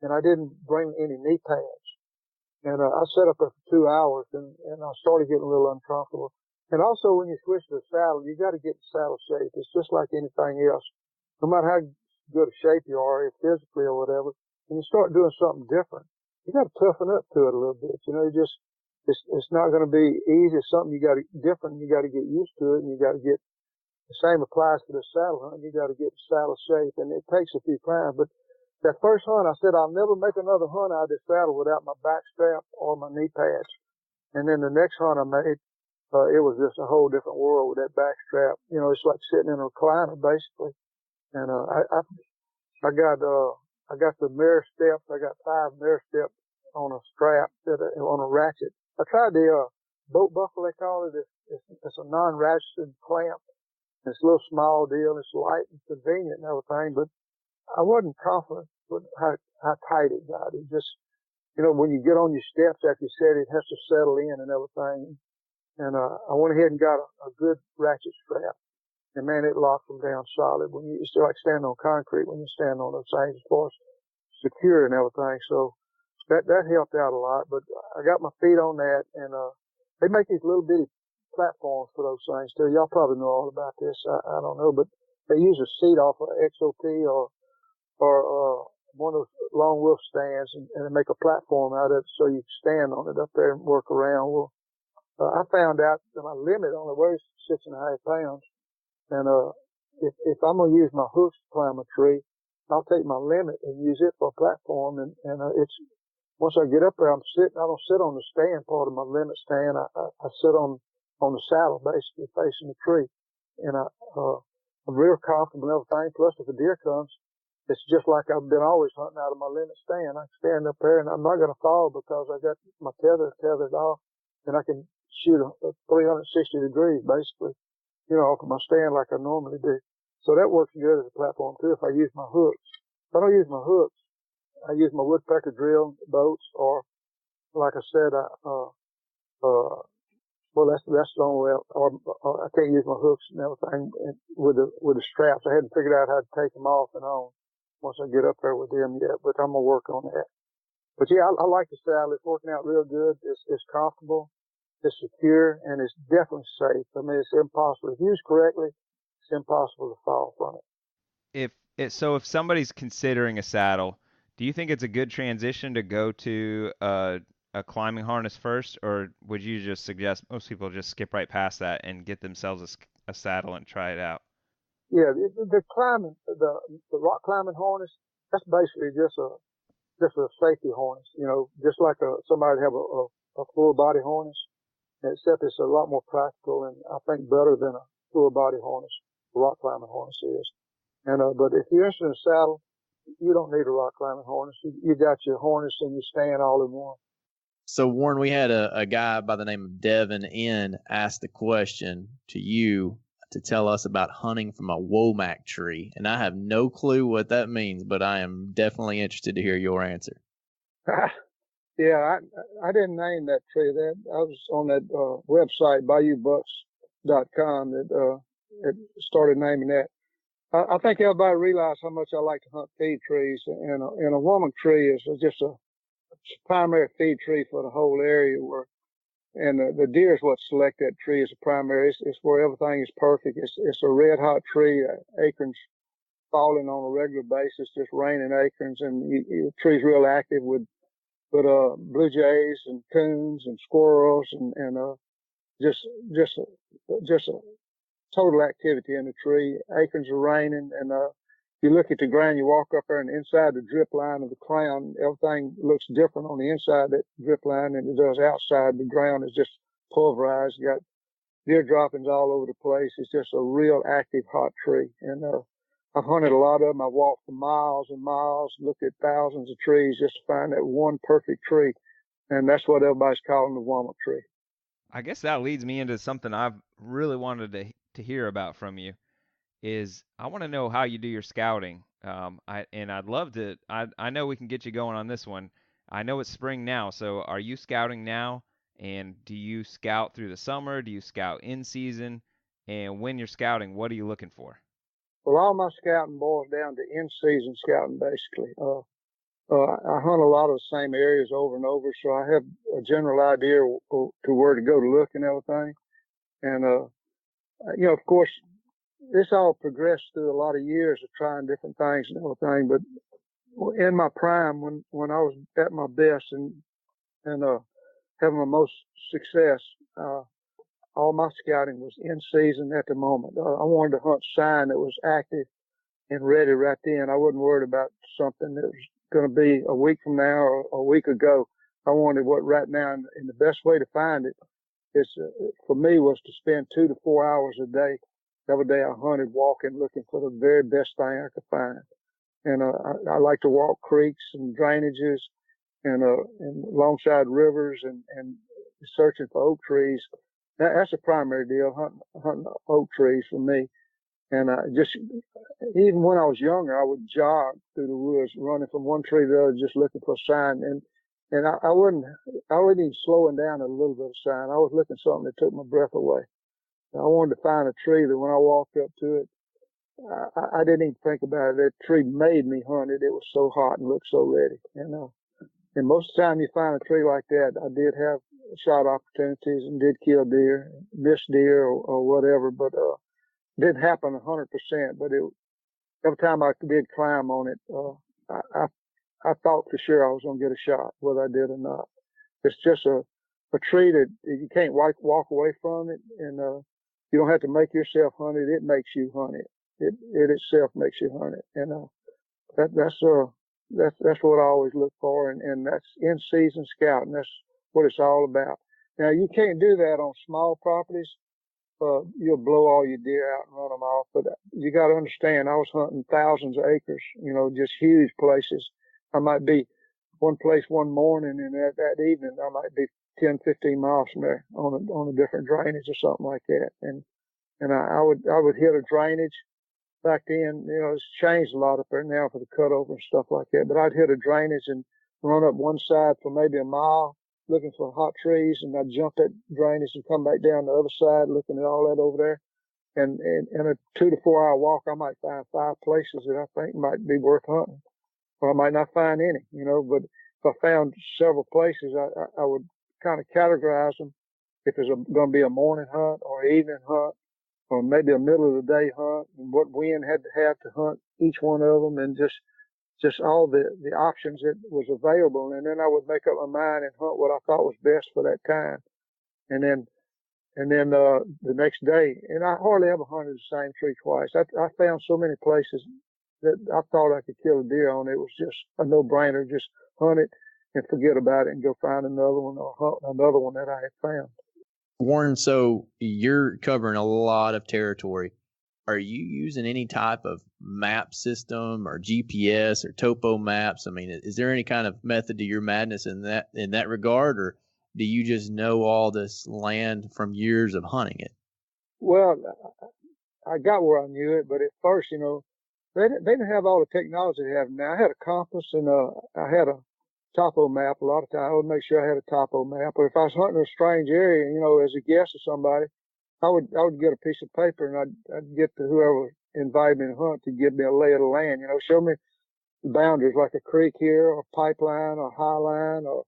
S3: and I didn't bring any knee pads. And I sat up there for 2 hours, and I started getting a little uncomfortable. And also, when you switch to the saddle, you got to get the saddle shape. It's just like anything else. No matter how good a shape you are, physically or whatever, when you start doing something different, you got to toughen up to it a little bit. It's not going to be easy. It's something you got to different. You got to get used to it, and you got to get. The same applies to the saddle hunt. You got to get the saddle shape, and it takes a few times. But that first hunt, I said I'll never make another hunt out of this saddle without my back strap or my knee pads. And then the next hunt I made, it was just a whole different world with that back strap. It's like sitting in a recliner basically. And I got the mirror steps. I got 5 mirror steps on a strap on a ratchet. I tried the boat buckle, they call it. It's a non-ratcheted clamp. It's a little small deal. It's light and convenient and everything, but I wasn't confident with how tight it got. It just, when you get on your steps after you set it has to settle in and everything. And I went ahead and got a good ratchet strap. And man, it locks them down solid. It's like standing on concrete when you stand on those things as far as secure and everything. So that helped out a lot. But I got my feet on that, and they make these little bitty platforms for those things too. Y'all probably know all about this. I don't know, but they use a seat off of XOP or one of those long wolf stands, and they make a platform out of it so you can stand on it up there and work around. Well, I found out that my limit only weighs 6.5 pounds, and if I'm gonna use my hooks to climb a tree, I'll take my limit and use it for a platform, and it's once I get up there, I don't sit on the stand part of my limit stand. I sit on the saddle, basically facing the tree. And I'm real comfortable and everything. Plus, if a deer comes, it's just like I've been always hunting out of my limit stand. I can stand up there, and I'm not going to fall because I got my tethered off, and I can shoot 360 degrees, basically, off of my stand like I normally do. So that works good as a platform, too, if I use my hooks. If I don't use my hooks, I use my Woodpecker Drill boats, or, like I said, well, that's the only way. Or I can't use my hooks and everything with the straps. I hadn't figured out how to take them off and on once I get up there with them yet, but I'm gonna work on that. But yeah, I like the saddle. It's working out real good. It's comfortable. it's secure, and it's definitely safe. I mean, it's impossible. If used correctly, it's impossible to fall from it.
S2: If somebody's considering a saddle, do you think it's a good transition to go to a climbing harness first, or would you just suggest most people just skip right past that and get themselves a saddle and try it out?
S3: Yeah, the climbing, the rock climbing harness, that's basically just a safety harness, just like somebody have a full body harness, except it's a lot more practical and I think better than a full body harness, a rock climbing harness is. But if you're interested in a saddle, you don't need a rock climbing harness. You got your harness and your stand all in one.
S4: So, Warren, we had a guy by the name of Devin N ask the question to you to tell us about hunting from a Womack tree. And I have no clue what that means, but I am definitely interested to hear your answer.
S3: Yeah, I didn't name that tree. That I was on that website, BayouBucks.com, that it started naming that. I think everybody realized how much I like to hunt feed trees, and a Womack tree is just a primary feed tree for the whole area. And the deer is what select that tree as a primary. It's where everything is perfect. It's a red hot tree, acorns falling on a regular basis, just raining acorns, and the tree's real active with blue jays and coons and squirrels and just a total activity in the tree. Acorns are raining, and you look at the ground, you walk up there, and inside the drip line of the crown, everything looks different on the inside of that drip line than it does outside. The ground is just pulverized. You got deer droppings all over the place. It's just a real active, hot tree. And I've hunted a lot of them. I walked for miles and miles, looked at thousands of trees just to find that one perfect tree. And that's what everybody's calling the Womack tree.
S2: I guess that leads me into something I've really wanted to hear about from you. Is I want to know how you do your scouting. I'd love to. I know we can get you going on this one. I know it's spring now, so are you scouting now? And do you scout through the summer? Do you scout in season? And when you're scouting, what are you looking for?
S3: Well, all my scouting boils down to in-season scouting, basically. I hunt a lot of the same areas over and over, so I have a general idea to where to go to look and everything. And of course, this all progressed through a lot of years of trying different things and everything. But in my prime, when I was at my best and having my most success, all my scouting was in season at the moment. I wanted to hunt sign that was active and ready right then. I wasn't worried about something that was going to be a week from now or a week ago. I wanted what right now, and the best way to find it is for me was to spend 2 to 4 hours a day. Every day I hunted, walking, looking for the very best thing I could find. And I like to walk creeks and drainages and alongside rivers and searching for oak trees. That's a primary deal, hunting oak trees for me. And just even when I was younger, I would jog through the woods, running from one tree to the other, just looking for a sign. And I wasn't even slowing down a little bit of sign. I was looking for something that took my breath away. I wanted to find a tree that when I walked up to it, I didn't even think about it. That tree made me hunt it. It was so hot and looked so ready. And most of the time you find a tree like that, I did have shot opportunities and did kill deer, missed deer or whatever, but it didn't happen 100%. But every time I did climb on it, I thought for sure I was going to get a shot, whether I did or not. It's just a tree that you can't walk away from it, and you don't have to make yourself hunt it. It makes you hunt it. It itself makes you hunt it, and that's what I always look for, and that's in season scouting. That's what it's all about. Now you can't do that on small properties. You'll blow all your deer out and run them off. But you got to understand, I was hunting thousands of acres, just huge places. I might be one place one morning, and that evening I might be 10, 15 miles from there on a different drainage or something like that. And I would hit a drainage. Back then, it's changed a lot up there now for the cutover and stuff like that. But I'd hit a drainage and run up one side for maybe a mile looking for hot trees, and I'd jump that drainage and come back down the other side looking at all that over there. And in a 2 to 4 hour walk, I might find 5 places that I think might be worth hunting. Or I might not find any, but if I found several places, I would kind of categorize them if it's going to be a morning hunt or evening hunt or maybe a middle of the day hunt, and what wind had to have to hunt each one of them, and just all the options that was available. And then I would make up my mind and hunt what I thought was best for that time. And then the next day, and I hardly ever hunted the same tree twice. I found so many places that I thought I could kill a deer on. It was just a no-brainer. Just hunt it and forget about it and go find another one or hunt another one that I had found.
S4: Warren, so you're covering a lot of territory. Are you using any type of map system or GPS or topo maps? I mean, is there any kind of method to your madness in that regard, or do you just know all this land from years of hunting it?
S3: Well, I got where I knew it, but at first, they didn't have all the technology they have now. I had a compass and I had a topo map. A lot of times I would make sure I had a topo map. Or if I was hunting a strange area, as a guest or somebody, I would get a piece of paper and I'd get to whoever invited me to hunt to give me a lay of the land. Show me the boundaries, like a creek here, or pipeline, or highline, or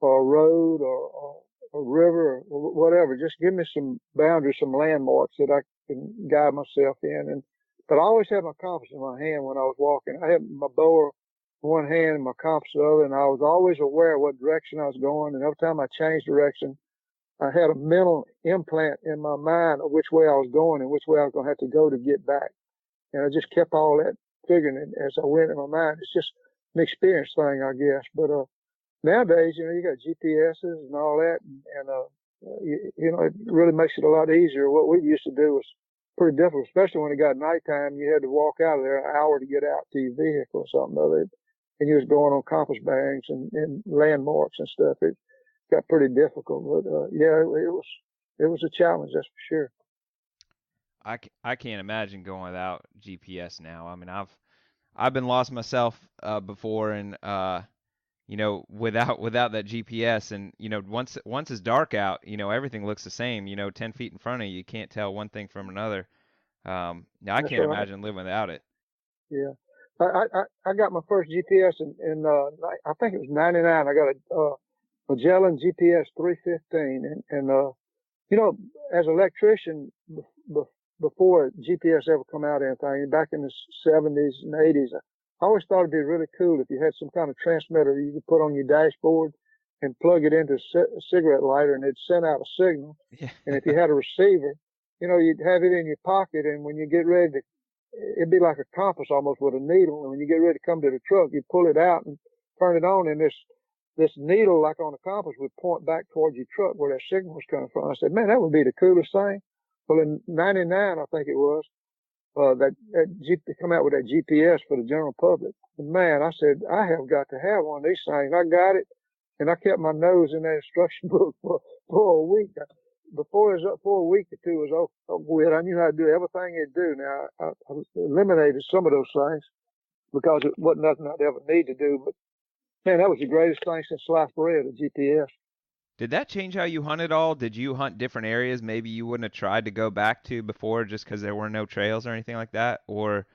S3: a road, or a river, or whatever. Just give me some boundaries, some landmarks that I can guide myself in. But I always had my compass in my hand when I was walking. I had my bow in one hand and my compass in the other, and I was always aware of what direction I was going. And every time I changed direction, I had a mental implant in my mind of which way I was going and which way I was going to have to go to get back. And I just kept all that figuring it as I went in my mind. It's just an experience thing, I guess. But nowadays, you got GPSs and all that, and it really makes it a lot easier. What we used to do was pretty difficult, especially when it got nighttime. You had to walk out of there an hour to get out to your vehicle or something of it, and you was going on compass bearings and landmarks and stuff. It got pretty difficult, but it was a challenge, that's for sure.
S2: I can't imagine going without GPS now. I mean, I've been lost myself before, and without that GPS, and once it's dark out, everything looks the same. 10 feet in front of you, you can't tell one thing from another. Now I can't imagine living without it.
S3: Yeah, I got my first GPS in I think it was '99. I got a Magellan GPS 315, and as an electrician, before GPS ever come out, anything back in the '70s and '80s, I always thought it'd be really cool if you had some kind of transmitter you could put on your dashboard and plug it into a cigarette lighter, and it'd send out a signal.
S2: Yeah.
S3: And if you had a receiver, you'd have it in your pocket, and when you get ready to, it'd be like a compass almost with a needle. And when you get ready to come to the truck, you pull it out and turn it on, and this needle, like on a compass, would point back towards your truck where that signal was coming from. I said, man, that would be the coolest thing. Well, in '99, I think it was, that come out with that GPS for the general public. And man, I said, I have got to have one of these things. I got it, and I kept my nose in that instruction book for a week. Before a week or two was over with, I knew how to do everything it'd do. Now, I eliminated some of those things because it wasn't nothing I'd ever need to do. But man, that was the greatest thing since sliced bread, the GPS.
S2: Did that change how you hunt at all? Did you hunt different areas maybe you wouldn't have tried to go back to before just because there were no trails or anything like that? Or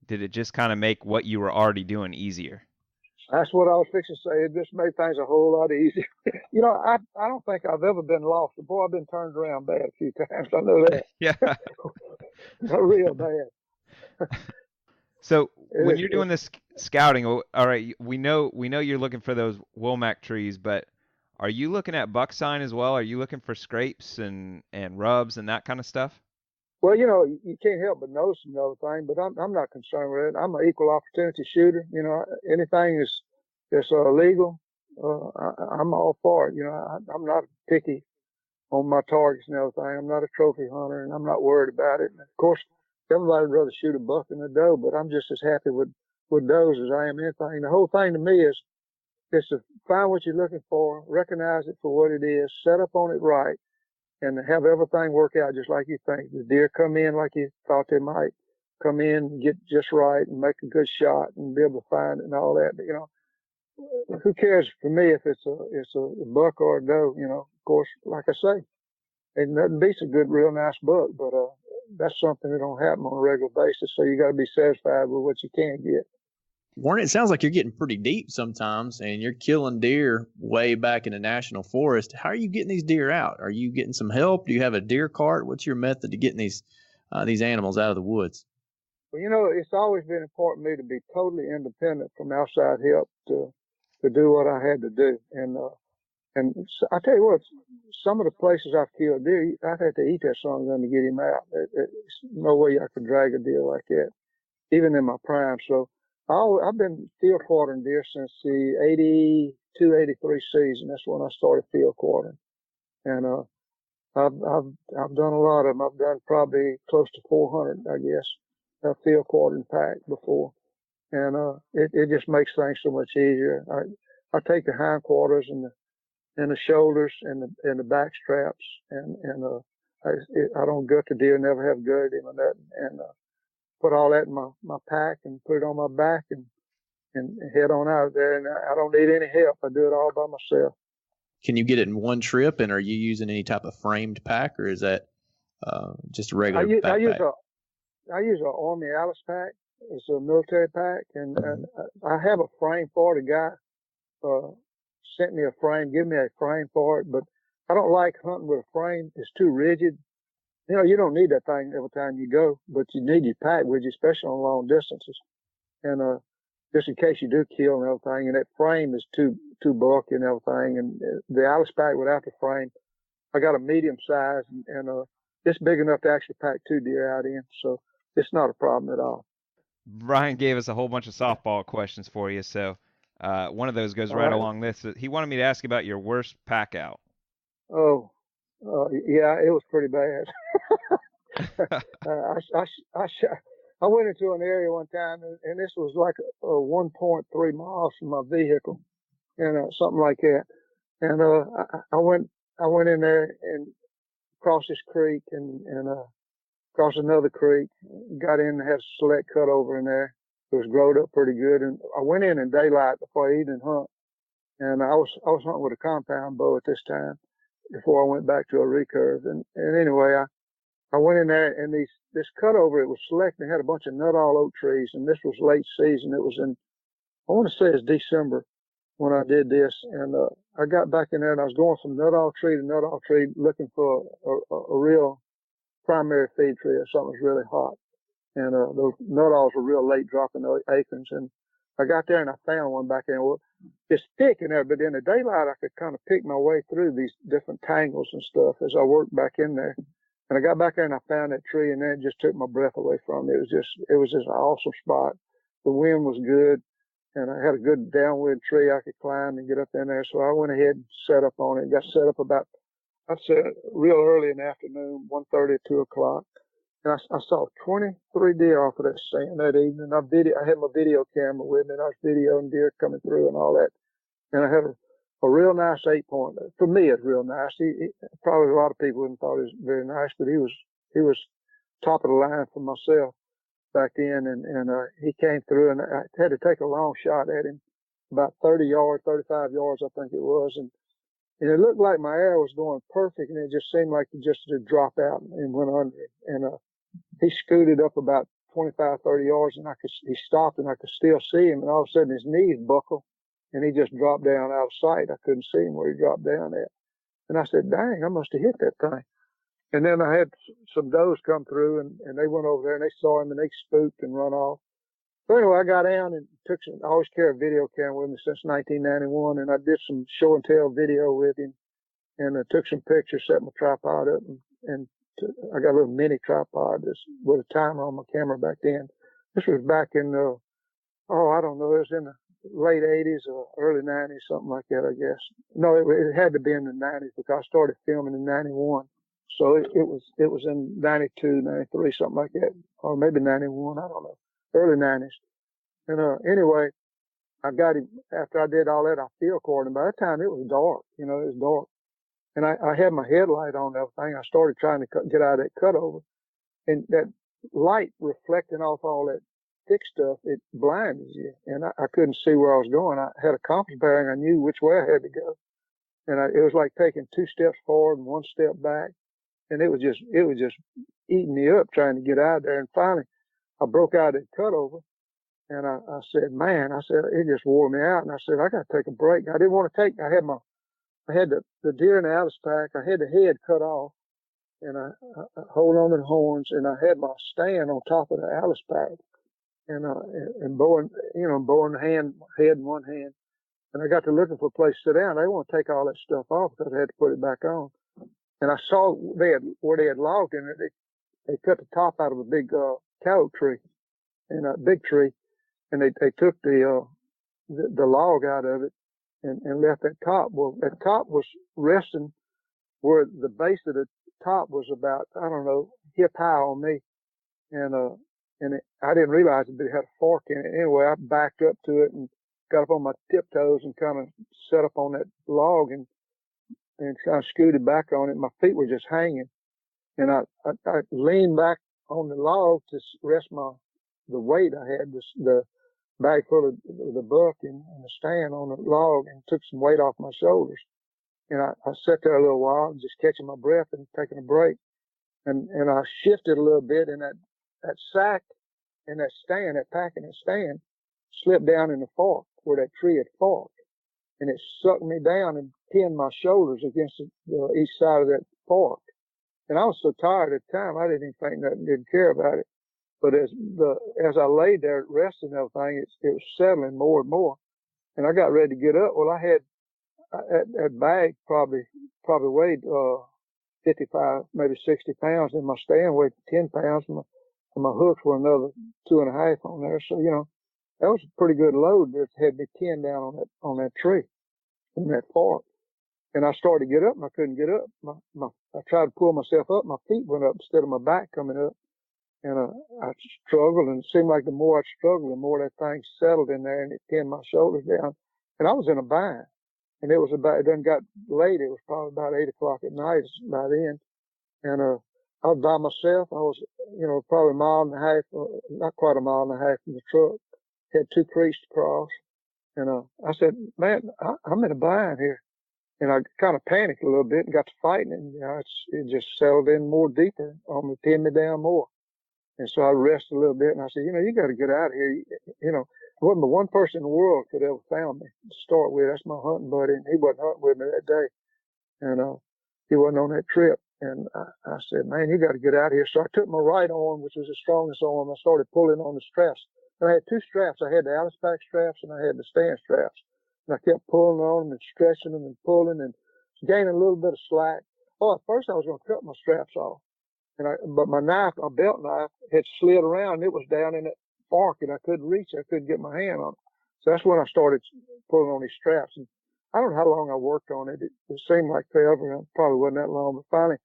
S2: did it just kind of make what you were already doing easier?
S3: That's what I was fixing to say. It just made things a whole lot easier. I don't think I've ever been lost. Boy, I've been turned around bad a few times. I know that.
S2: Yeah.
S3: Real bad.
S2: So when you're doing this scouting, all right, we know you're looking for those Womack trees, but are you looking at buck sign as well? Are you looking for scrapes and rubs and that kind of stuff?
S3: Well, you can't help but notice another thing, but I'm not concerned with it. I'm an equal opportunity shooter. Anything that's legal, I'm all for it. I'm not picky on my targets and everything. I'm not a trophy hunter, and I'm not worried about it. And of course, everybody would rather shoot a buck than a doe, but I'm just as happy with does as I am anything. The whole thing to me is to find what you're looking for, recognize it for what it is, set up on it right, and have everything work out just like you think. The deer come in like you thought they might come in, get just right, and make a good shot, and be able to find it and all that. But who cares for me if it's a buck or a doe? Of course, like I say, and nothing beats a good, real nice buck. But that's something that don't happen on a regular basis. So you got to be satisfied with what you can get.
S4: Warren, it sounds like you're getting pretty deep sometimes, and you're killing deer way back in the national forest. How are you getting these deer out? Are you getting some help? Do you have a deer cart? What's your method to getting these animals out of the woods?
S3: Well, it's always been important to me to be totally independent from outside help to do what I had to do. And I tell you what, some of the places I've killed deer, I've had to eat that son of a gun to get him out. There's no way I could drag a deer like that, even in my prime. So I've been field quartering deer since the 82, 83 season. That's when I started field quartering. And, I've done a lot of them. I've done probably close to 400, I guess, field quartering pack before. And, it just makes things so much easier. I take the hindquarters and the shoulders and the back straps and I don't gut the deer, never have gutted him or nothing. And, put all that in my pack and put it on my back and head on out there. And I don't need any help. I do it all by myself.
S4: Can you get it in one trip? And are you using any type of framed pack, or is that just a regular backpack?
S3: I use an Army Alice pack. It's a military pack, and I have a frame for it. A guy sent me a frame, give me a frame for it, but I don't like hunting with a frame. It's too rigid. You don't need that thing every time you go, but you need your pack with you, especially on long distances. And, just in case you do kill and everything, and that frame is too bulky and everything. And the Alice pack without the frame, I got a medium size and it's big enough to actually pack 2 deer out in. So it's not a problem at all.
S2: Brian gave us a whole bunch of softball questions for you. So, one of those goes right along this. He wanted me to ask about your worst pack out.
S3: Oh, yeah, it was pretty bad. I went into an area one time, and this was like a 1.3 miles from my vehicle, and something like that. And I went in there and crossed this creek and crossed another creek. Got in and had a select cut over in there. It was growed up pretty good, and I went in daylight before I evening hunt. And I was hunting with a compound bow at this time before I went back to a recurve. And anyway, I went in there and this cutover, it was select. They had a bunch of nut-all oak trees, and this was late season. It was I want to say it's December when I did this. And I got back in there and I was going from nut-all tree to nut-all tree looking for a real primary feed tree or something that was really hot. And those nut-alls were real late dropping acorns. And I got there and I found one back there. Well, it's thick in there, but in the daylight I could kind of pick my way through these different tangles and stuff as I worked back in there. And I got back there and I found that tree, and then it just took my breath away from me. It was just an awesome spot. The wind was good, and I had a good downwind tree I could climb and get up in there. So I went ahead and set up on it. Got set up about, I'd say, real early in the afternoon, 1:30 or 2 o'clock. And I saw 23 deer off of that stand that evening. I had my video camera with me, and I was videoing deer coming through and all that. And I had a real nice 8-point. For me, it's real nice. Probably a lot of people wouldn't thought it was very nice, but he was top of the line for myself back then. And he came through, and I had to take a long shot at him, about 30 yards, 35 yards, I think it was. And it looked like my arrow was going perfect, and it just seemed like it just drop out and went under it. And he scooted up about 25, 30 yards, and he stopped, and I could still see him. And all of a sudden, his knees buckled, and he just dropped down out of sight. I couldn't see him where he dropped down at. And I said, dang, I must have hit that thing. And then I had some does come through, and they went over there, and they saw him, and they spooked and run off. So anyway, I got down and I always carry a video camera with me since 1991, and I did some show and tell video with him, and I took some pictures, set my tripod up, and I got a little mini tripod with a timer on my camera back then. This was back in, I don't know, it was in the late 80s or early 90s, something like that, I guess. No, it had to be in the 90s because I started filming in 91. So it was in 92, 93, something like that, or maybe 91, I don't know, early 90s. And anyway, I got him, after I did all that, I field quartered him. By that time, it was dark, it was dark. And I had my headlight on and everything. I started trying to get out of that cutover. And that light reflecting off all that thick stuff, it blinded you. And I couldn't see where I was going. I had a compass bearing. I knew which way I had to go. And it was like taking 2 steps forward and 1 step back. And it was just eating me up trying to get out of there. And finally, I broke out of that cutover. And I said, man, I said, it just wore me out. And I said, I got to take a break. I didn't want to I had the deer in the Alice pack. I had the head cut off, and I hold on to the horns, and I had my stand on top of the Alice pack, and boring the head in one hand. And I got to looking for a place to sit down. They want to take all that stuff off because I had to put it back on. And I saw where they had logged in it. They cut the top out of a big tallow tree, and a big tree, and they took the log out of it and left that top. Well, that top was resting where the base of the top was about, I don't know, hip high on me. I didn't realize it, but it had a fork in it. Anyway, I backed up to it and got up on my tiptoes and kind of set up on that log and kind of scooted back on it. My feet were just hanging. And I leaned back on the log to rest the weight I had, the bag full of the buck and the stand on the log, and took some weight off my shoulders. And I sat there a little while, just catching my breath and taking a break. And I shifted a little bit, and that sack and that stand, that pack and that stand, slipped down in the fork where that tree had forked. And it sucked me down and pinned my shoulders against each side of that fork. And I was so tired at the time, I didn't even think nothing, didn't care about it. But as I laid there resting and everything, it was settling more and more. And I got ready to get up. Well, I had that bag probably weighed 55, maybe 60 pounds, and my stand weighed 10 pounds, and my hooks were another 2.5 on there. So, that was a pretty good load that had me pinned down on that tree, in that fork. And I started to get up, and I couldn't get up. I tried to pull myself up. My feet went up instead of my back coming up. And I struggled, and it seemed like the more I struggled, the more that thing settled in there, and it pinned my shoulders down. And I was in a bind. And it done got late. It was probably about 8 o'clock at night by then. And I was by myself. I was, probably a mile and a half, not quite a mile and a half from the truck. Had 2 creeks to cross. And I said, man, I'm in a bind here. And I kind of panicked a little bit and got to fighting, and it just settled in more deeper, almost pinned me down more. And so I rested a little bit, and I said, you got to get out of here. There wasn't but one person in the world could ever found me to start with. That's my hunting buddy, and he wasn't hunting with me that day, and he wasn't on that trip. And I said, man, you got to get out of here. So I took my right arm, which was the strongest arm. I started pulling on the straps. And I had 2 straps. I had the Alice pack straps, and I had the stand straps. And I kept pulling on them and stretching them and pulling and gaining a little bit of slack. Oh, at first I was going to cut my straps off. But my belt knife had slid around, and it was down in that fork, and I couldn't reach it. I couldn't get my hand on it. So that's when I started pulling on these straps. And I don't know how long I worked on it. It seemed like forever. It probably wasn't that long. But finally,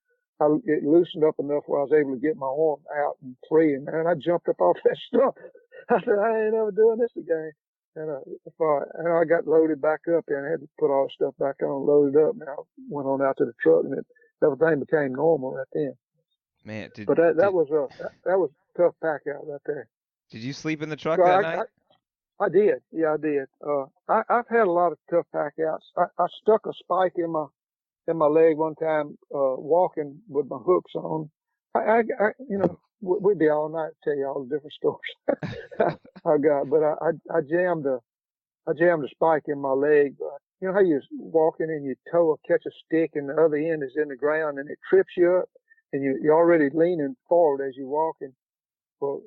S3: it loosened up enough where I was able to get my arm out and free. And man, I jumped up off that stuff. I said, I ain't ever doing this again. And I got loaded back up there, and I had to put all the stuff back on, loaded up. And I went on out to the truck, and everything became normal right then.
S2: Man,
S3: but that was a tough pack out right there.
S2: Did you sleep in the truck that night?
S3: I did. Yeah, I did. I've had a lot of tough pack outs. I stuck a spike in my leg one time, walking with my hooks on. We'd be all night to tell you all the different stories I got, but I jammed a spike in my leg. You know how you're walking and your toe catch a stick and the other end is in the ground and it trips you up, and you're already leaning forward as you're walking. Well,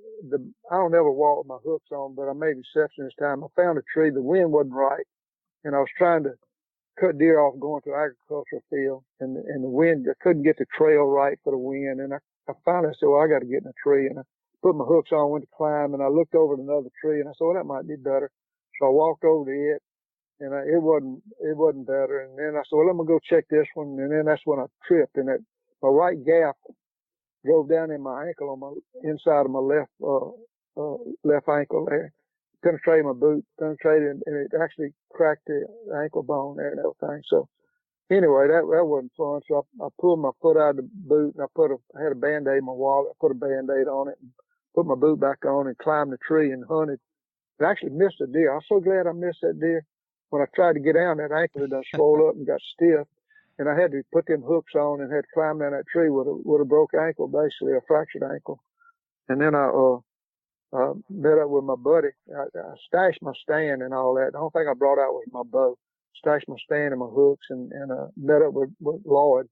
S3: I don't ever walk with my hooks on, but I made an exception this time. I found a tree. The wind wasn't right, and I was trying to cut deer off going to an agricultural field, and the wind, I couldn't get the trail right for the wind. And I finally said, well, I got to get in a tree. And I put my hooks on, went to climb, and I looked over at another tree, and I said, well, that might be better. So I walked over to it, and it wasn't better. And then I said, well, I'm going to go check this one. And then that's when I tripped, and my right gaff drove down in my ankle on my inside of my left ankle there. Penetrated my boot, and it actually cracked the ankle bone there and everything. So anyway, that wasn't fun. So I pulled my foot out of the boot, and I had a Band-Aid in my wallet. I put a Band-Aid on it and put my boot back on and climbed the tree and hunted. And actually missed a deer. I was so glad I missed that deer. When I tried to get down, that ankle had done swole up and got stiff. And I had to put them hooks on and had to climb down that tree with a broke ankle, basically a fractured ankle. And then I met up with my buddy. I stashed my stand and all that. The only thing I brought out was my bow. Stashed my stand and my hooks, and met up with Lloyd,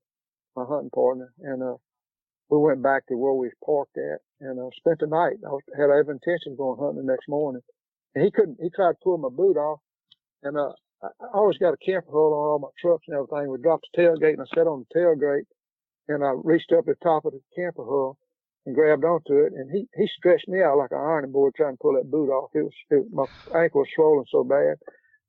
S3: my hunting partner, and we went back to where we was parked at, and spent the night. Had every intention of going hunting the next morning, and he couldn't. He tried to pull my boot off, and I always got a camper hull on all my trucks and everything. We dropped the tailgate, and I sat on the tailgate, and I reached up at the top of the camper hull and grabbed onto it, and he stretched me out like an ironing board trying to pull that boot off. My ankle was swollen so bad,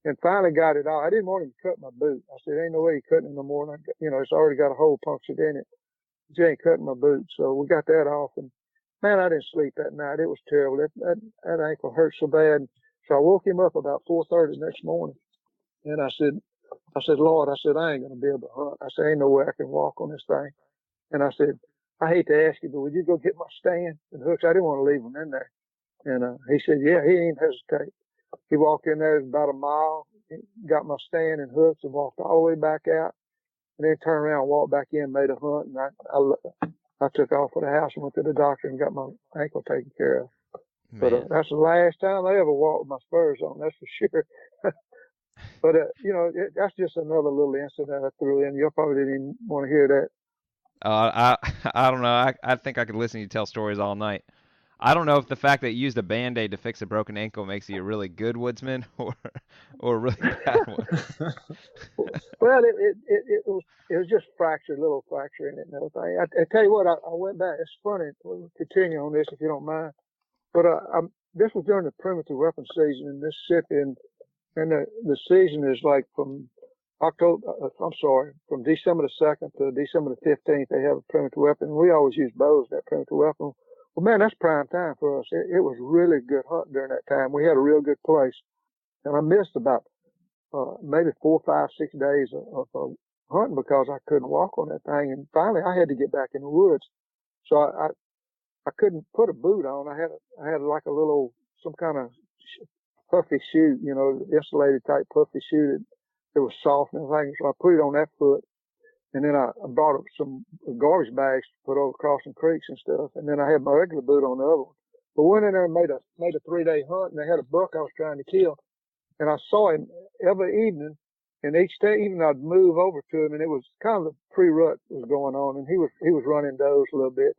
S3: and finally got it out. I didn't want him to cut my boot. I said, "Ain't no way he cutting it no more." And it's already got a hole punctured in it. He ain't cutting my boot, so we got that off. And man, I didn't sleep that night. It was terrible. That ankle hurt so bad. So I woke him up about 4:30 the next morning, and I said, "Lord," I said, "I ain't gonna be able to hunt." I said, "Ain't no way I can walk on this thing." And I said, "I hate to ask you, but would you go get my stand and hooks?" I didn't want to leave them in there. And he said, "Yeah." He ain't hesitate. He walked in there about a mile, got my stand and hooks, and walked all the way back out, and then turned around and walked back in, made a hunt, and I took off for the house and went to the doctor and got my ankle taken care of.
S2: Man.
S3: But that's the last time I ever walked with my spurs on, that's for sure. But that's just another little incident I threw in. You probably didn't even want to hear that.
S2: I don't know. I think I could listen to you tell stories all night. I don't know if the fact that you used a Band-Aid to fix a broken ankle makes you a really good woodsman or a really bad one.
S3: Well, it was just little fracture in it and everything. I tell you what, I went back. It's funny. We'll continue on this if you don't mind. But this was during the primitive weapon season in Mississippi, and the season is like from from December the 2nd to December the 15th, they have a primitive weapon. We always use bows, that primitive weapon. Well, man, that's prime time for us. It was really good hunting during that time. We had a real good place. And I missed about maybe 4, 5, 6 days of hunting because I couldn't walk on that thing. And finally, I had to get back in the woods. So I couldn't put a boot on. I had like a little, some kind of puffy shoe, insulated type puffy shoe that was soft and everything. So I put it on that foot. And then I brought up some garbage bags to put over crossing creeks and stuff. And then I had my regular boot on the other one. But went in there and made a 3-day hunt, and they had a buck I was trying to kill. And I saw him every evening, and each day evening I'd move over to him, and it was kind of a pre-rut was going on, and he was running does a little bit.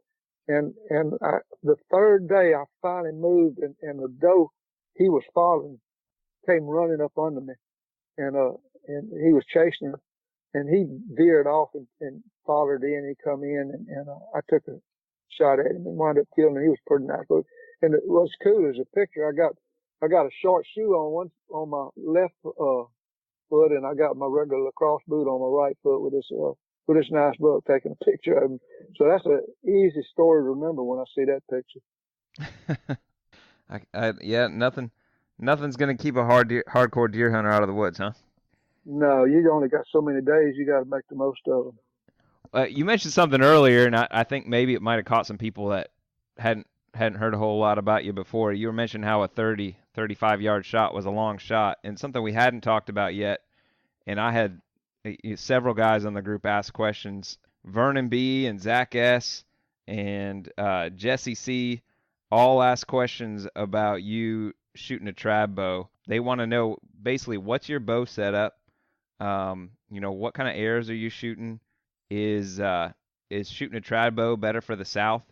S3: And the third day I finally moved, and the doe he was following came running up under me, and he was chasing her. And he veered off and followed in. He come in, and I took a shot at him and wound up killing him. He was pretty nice. And it was cool as a picture. I got a short shoe on my left foot, and I got my regular lacrosse boot on my right foot with this nice buck taking a picture of him. So that's an easy story to remember when I see that picture.
S2: Yeah, nothing's gonna keep a hardcore deer hunter out of the woods, huh?
S3: No, you only got so many days. You got to make the most of them.
S2: You mentioned something earlier, and I think maybe it might have caught some people that hadn't heard a whole lot about you before. You were mentioning how a 35-yard shot was a long shot, and something we hadn't talked about yet. And I had several guys on the group ask questions. Vernon B. and Zach S. and Jesse C. all asked questions about you shooting a trad bow. They want to know basically what's your bow setup. What kind of airs are you shooting? Is shooting a trad bow better for the South?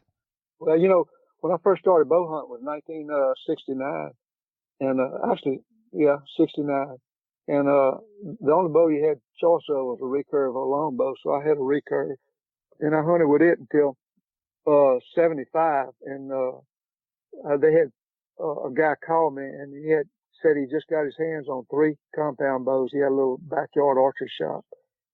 S3: Well, when I first started bow hunting was 1969, and actually, yeah, 69. And the only bow you had choice of was a recurve or a long bow, so I had a recurve, and I hunted with it until 75. And they had a guy call me, and he had said he just got his hands on 3 compound bows. He had a little backyard archery shop,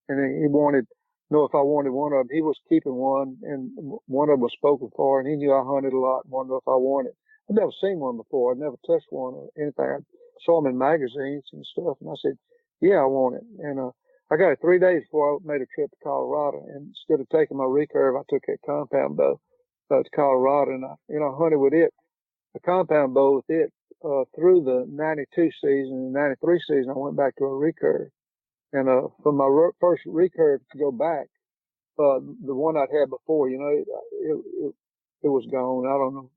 S3: and he wanted to know if I wanted one of them. He was keeping one, and one of them was spoken for, and he knew I hunted a lot and wanted to know if I wanted. I'd never seen one before. I'd never touched one or anything. I saw them in magazines and stuff, and I said, yeah, I want it. And I got it 3 days before I made a trip to Colorado, and instead of taking my recurve, I took a compound bow to Colorado, and I hunted with it, a compound bow with it, through the 92 season and 93 season. I went back to a recurve. And for my first recurve to go back, the one I'd had before, it was gone. I don't know.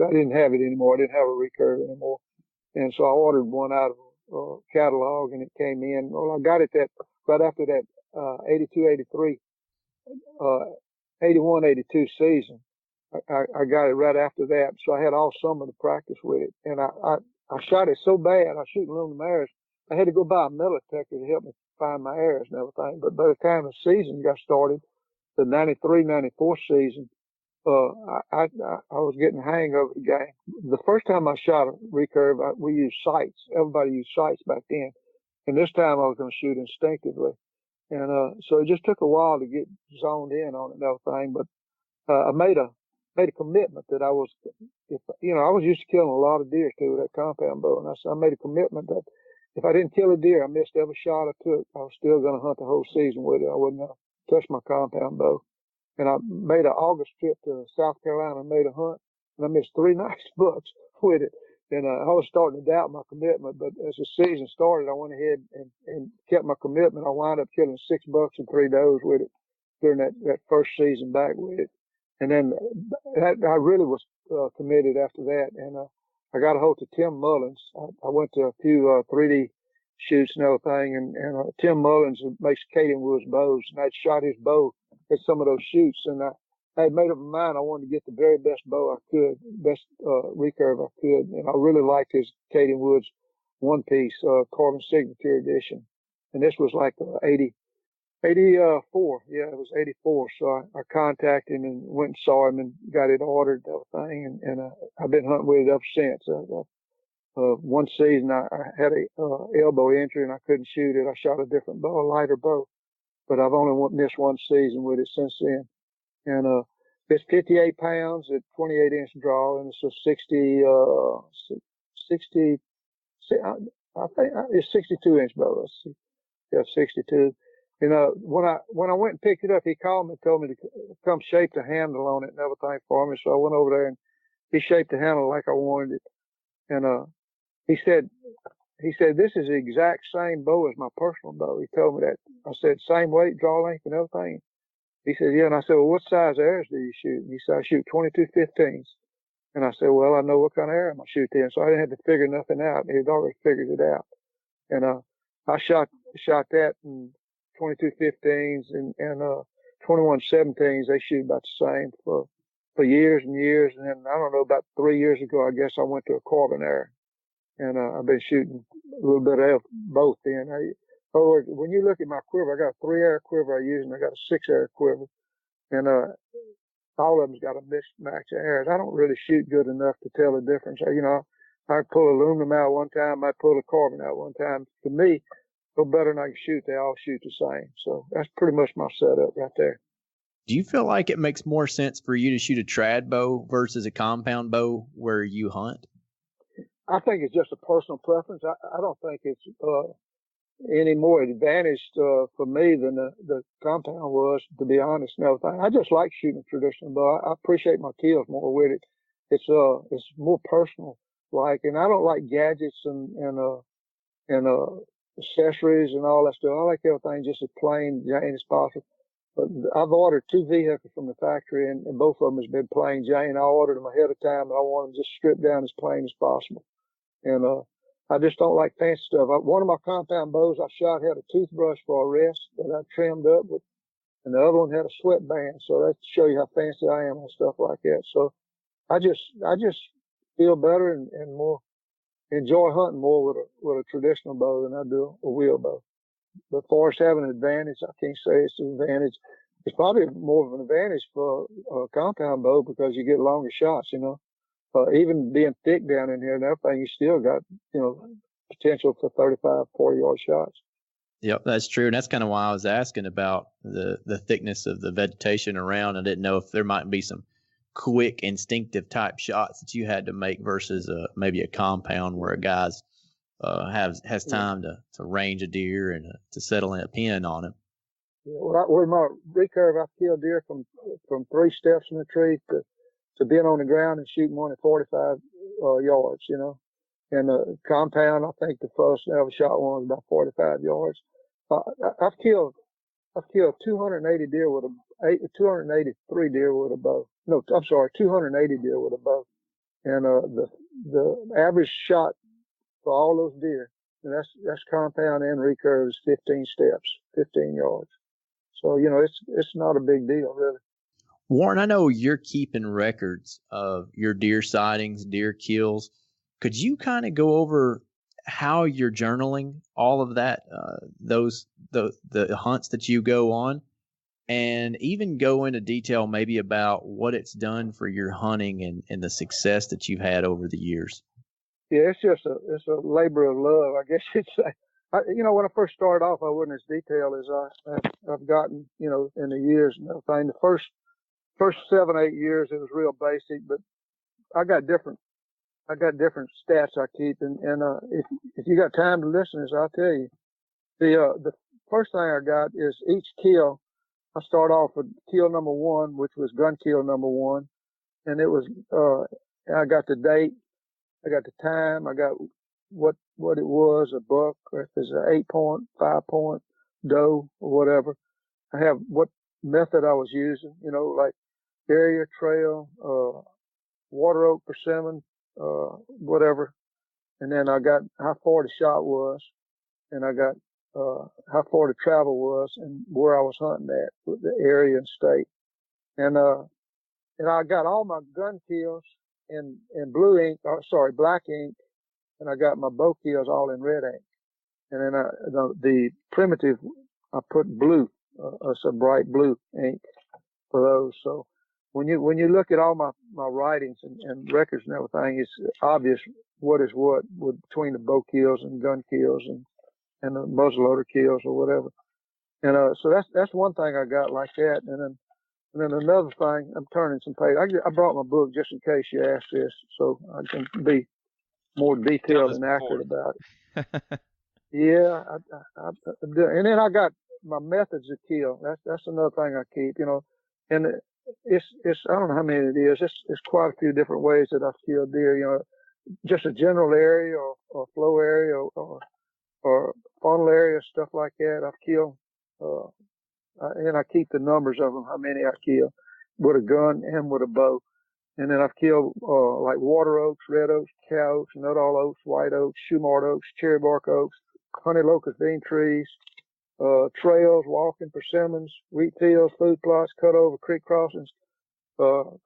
S3: I didn't have it anymore. I didn't have a recurve anymore. And so I ordered one out of a catalog, and it came in. Well, I got it right after that 82, 83, 81, 82 season. I got it right after that. So I had all summer to practice with it. And I shot it so bad. I was shooting aluminum arrows. I had to go buy a metal detector to help me find my arrows and everything. But by the time the season got started, the 93, 94 season, I was getting the hang of the game. The first time I shot a recurve, we used sights. Everybody used sights back then. And this time I was going to shoot instinctively. And so it just took a while to get zoned in on it and everything. But I made a commitment that I was used to killing a lot of deer too with that compound bow. And I made a commitment that if I didn't kill a deer, I missed every shot I took, I was still going to hunt the whole season with it. I wouldn't touch my compound bow. And I made an August trip to South Carolina and made a hunt, and I missed 3 nice bucks with it. And I was starting to doubt my commitment, but as the season started, I went ahead and kept my commitment. I wound up killing 6 bucks and 3 does with it during that first season back with it. And then I really was committed after that. And I got a hold of Tim Mullins. I went to a few 3D shoots and everything, and Tim Mullins makes Caden Woods bows, and I'd shot his bow at some of those shoots, and I had made up my mind I wanted to get the very best bow I could, best recurve I could, and I really liked his Caden Woods one piece carbon signature edition, and this was like 84. Yeah, it was 84. So I contacted him and went and saw him and got it ordered, everything, and I've been hunting with it ever since. One season I had a elbow injury and I couldn't shoot it. I shot a different bow, a lighter bow, but I've only missed one season with it since then. And it's 58 pounds at 28-inch draw, and it's a 60. I think it's 62-inch bow. Let's see. Yeah, 62. You know, when I went and picked it up, he called me and told me to come shape the handle on it and everything for me. So I went over there and he shaped the handle like I wanted it. And he said, this is the exact same bow as my personal bow. He told me that. I said, same weight, draw length, and everything. He said, yeah. And I said, well, what size arrows do you shoot? And he said, I shoot 22-15s. And I said, well, I know what kind of arrow I shoot then. So I didn't have to figure nothing out. He'd already figured it out. And I shot that in 22-15s and 21-17s. They shoot about the same for years and years. And then I don't know, about 3 years ago, I guess I went to a carbon arrow. And I've been shooting a little bit of both then. In other words, when you look at my quiver, I got a 3-arrow quiver I use, and I got a 6-arrow quiver. And all of them's got a mismatch of arrows. I don't really shoot good enough to tell the difference. I pull aluminum out one time, I pull a carbon out one time. To me, no better than I can shoot, they all shoot the same. So that's pretty much my setup right there.
S1: Do you feel like it makes more sense for you to shoot a trad bow versus a compound bow where you hunt?
S3: I think it's just a personal preference. I don't think it's any more advantaged for me than the compound was, to be honest. No, I just like shooting a traditional bow. I appreciate my kills more with it. It's more personal, and I don't like gadgets and accessories and all that stuff. I like everything just as plain Jane as possible. But I've ordered 2 vehicles from the factory, and both of them has been plain Jane. I ordered them ahead of time, and I want them just stripped down as plain as possible. And I just don't like fancy stuff. One of my compound bows I shot had a toothbrush for a rest that I trimmed up with, and the other one had a sweatband. So that show you how fancy I am on stuff like that. So I just feel better and more enjoy hunting more with a traditional bow than I do a wheel bow. But as far as having an advantage, I can't say it's an advantage. It's probably more of an advantage for a compound bow because you get longer shots, even being thick down in here and everything, you still got, potential for 35, 40-yard shots.
S1: Yep, that's true. And that's kind of why I was asking about the thickness of the vegetation around. I didn't know if there might be some quick, instinctive type shots that you had to make versus maybe a compound where a guy's has time to range a deer and to settle in a pin on him.
S3: Yeah, with my recurve, I kill deer from 3 steps in the tree to being on the ground and shooting one at 45 yards, And the compound, I think the first I ever shot one was about 45 yards. I've killed I've killed 280 deer with 283 deer with a bow. No, I'm sorry, 280 deer with a bow. And the average shot for all those deer, and that's compound and recurve, is 15 steps, 15 yards. So it's not a big deal really.
S4: Warren, I know you're keeping records of your deer sightings, deer kills. Could you kind of go over how you're journaling all of that, the hunts that you go on, and even go into detail maybe about what it's done for your hunting and the success that you've had over the years?
S3: Yeah, it's a labor of love, I guess you'd say. When I first started off, I wasn't as detailed as I've gotten, in the years and everything. The first 7-8 years, it was real basic, but I got different stats I keep, and if you got time to listen, as I'll tell you, the first thing I got is each kill. I start off with kill number 1, which was gun kill number 1, and it was I got the date, I got the time, I got what it was, a buck, or if it's an 8-point, 5-point doe or whatever. I have what method I was using, like area, trail, water oak, persimmon, whatever. And then I got how far the shot was, and I got how far the travel was, and where I was hunting at, with the area and state. And I got all my gun kills in black ink, and I got my bow kills all in red ink. And then the primitive, I put blue, it's a bright blue ink for those. So when you look at all my writings and records and everything, it's obvious what is what between the bow kills and gun kills and the muzzleloader kills or whatever. And so that's one thing I got like that. And then another thing, I'm turning some page. I brought my book just in case you ask this, so I can be more detailed and accurate about it. Yeah, and then I got my methods of kill. That's another thing I keep, and it's I don't know how many it is. It's quite a few different ways that I've killed deer. Just a general area or flow area or funnel area, stuff like that. I've killed, and I keep the numbers of them, how many I kill with a gun and with a bow. And then I've killed like water oaks, red oaks, cow oaks, nut-all oaks, white oaks, shoe-marked oaks, cherry bark oaks, honey locust bean trees, trails, walking persimmons, wheat fields, food plots, cut over, creek crossings,